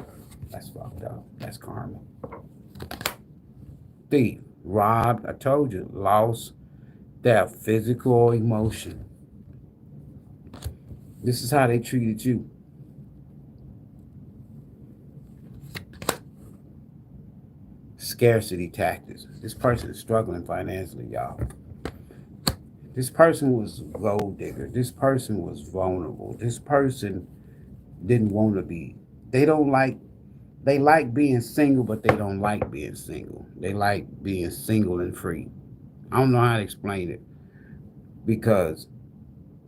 That's fucked up. That's karma. Thief, robbed, I told you, lost, theft, physical or emotion. This is how they treated you. Scarcity tactics. This person is struggling financially, y'all. This person was a gold digger. This person was vulnerable. This person didn't want to be. They don't like. They like being single, but they don't like being single. They like being single and free. I don't know how to explain it because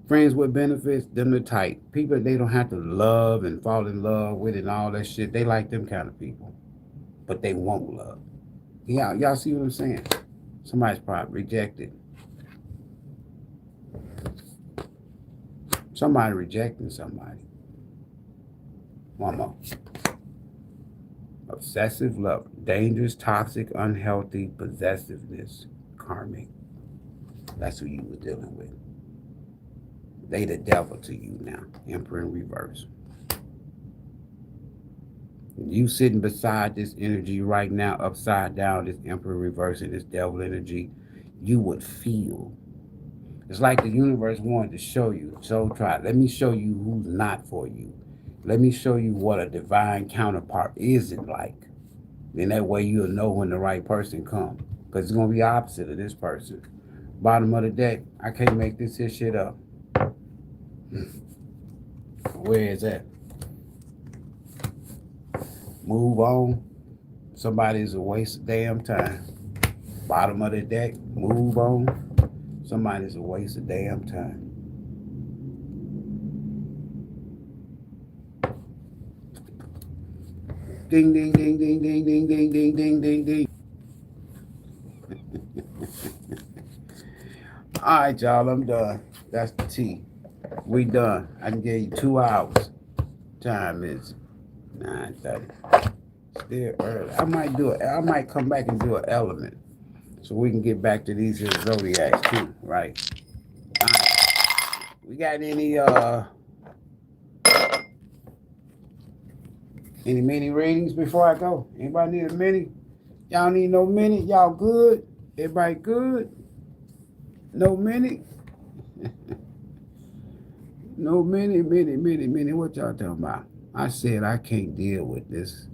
friends with benefits, them the type people they don't have to love and fall in love with and all that shit. They like them kind of people, but they won't love. Yeah, y'all see what I'm saying? Somebody's probably rejected. Somebody rejecting somebody. One more. Obsessive love, dangerous, toxic, unhealthy, possessiveness, karmic. That's who you were dealing with. They the devil to you now. Emperor in reverse. You sitting beside this energy right now, upside down, this emperor reverse and this devil energy, you would feel. It's like the universe wanted to show you. So try. Let me show you who's not for you. Let me show you what a divine counterpart isn't like. Then that way you'll know when the right person comes. Because it's going to be opposite of this person. Bottom of the deck, I can't make this here shit up. Where is that? Move on. Somebody's a waste of damn time. Bottom of the deck, move on. Somebody's a waste of damn time. Ding, ding, ding, ding, ding, ding, ding, ding, ding, ding, ding. All right, y'all, I'm done. That's the tea. We done. I can give you 2 hours. Time is 9:30. Still early. I might come back and do an element. So we can get back to these here Zodiacs too, right? All right. We got any mini readings before I go? Anybody need a mini? Y'all need no mini? Y'all good? Everybody good? No mini? No mini. What y'all talking about? I said I can't deal with this.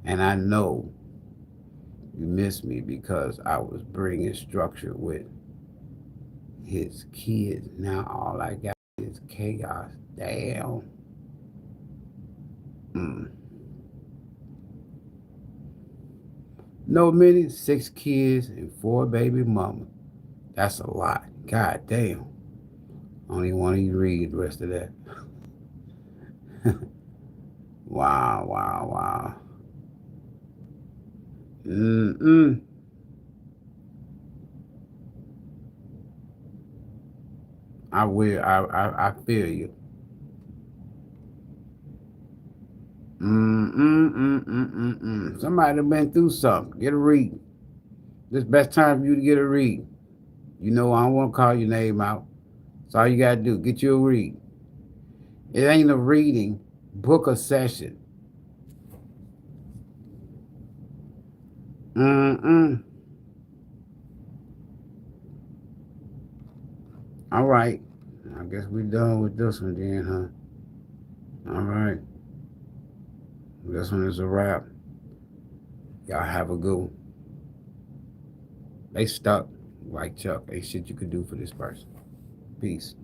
And I know you miss me because I was bringing structure with his kids. Now all I got is chaos. Damn. No many, 6 kids and 4 baby mamas. That's a lot. God damn. Only one of you read the rest of that. Wow. I will. I feel you. Somebody been through something. Get a read. This best time for you to get a read. You know I don't want to call your name out. That's all you gotta do. Get you a read. It ain't a reading. Book a session. All right. I guess we done with this one then, huh? All right. This one is a wrap. Y'all have a good one. They stuck like Chuck. Ain't shit you could do for this person. Peace.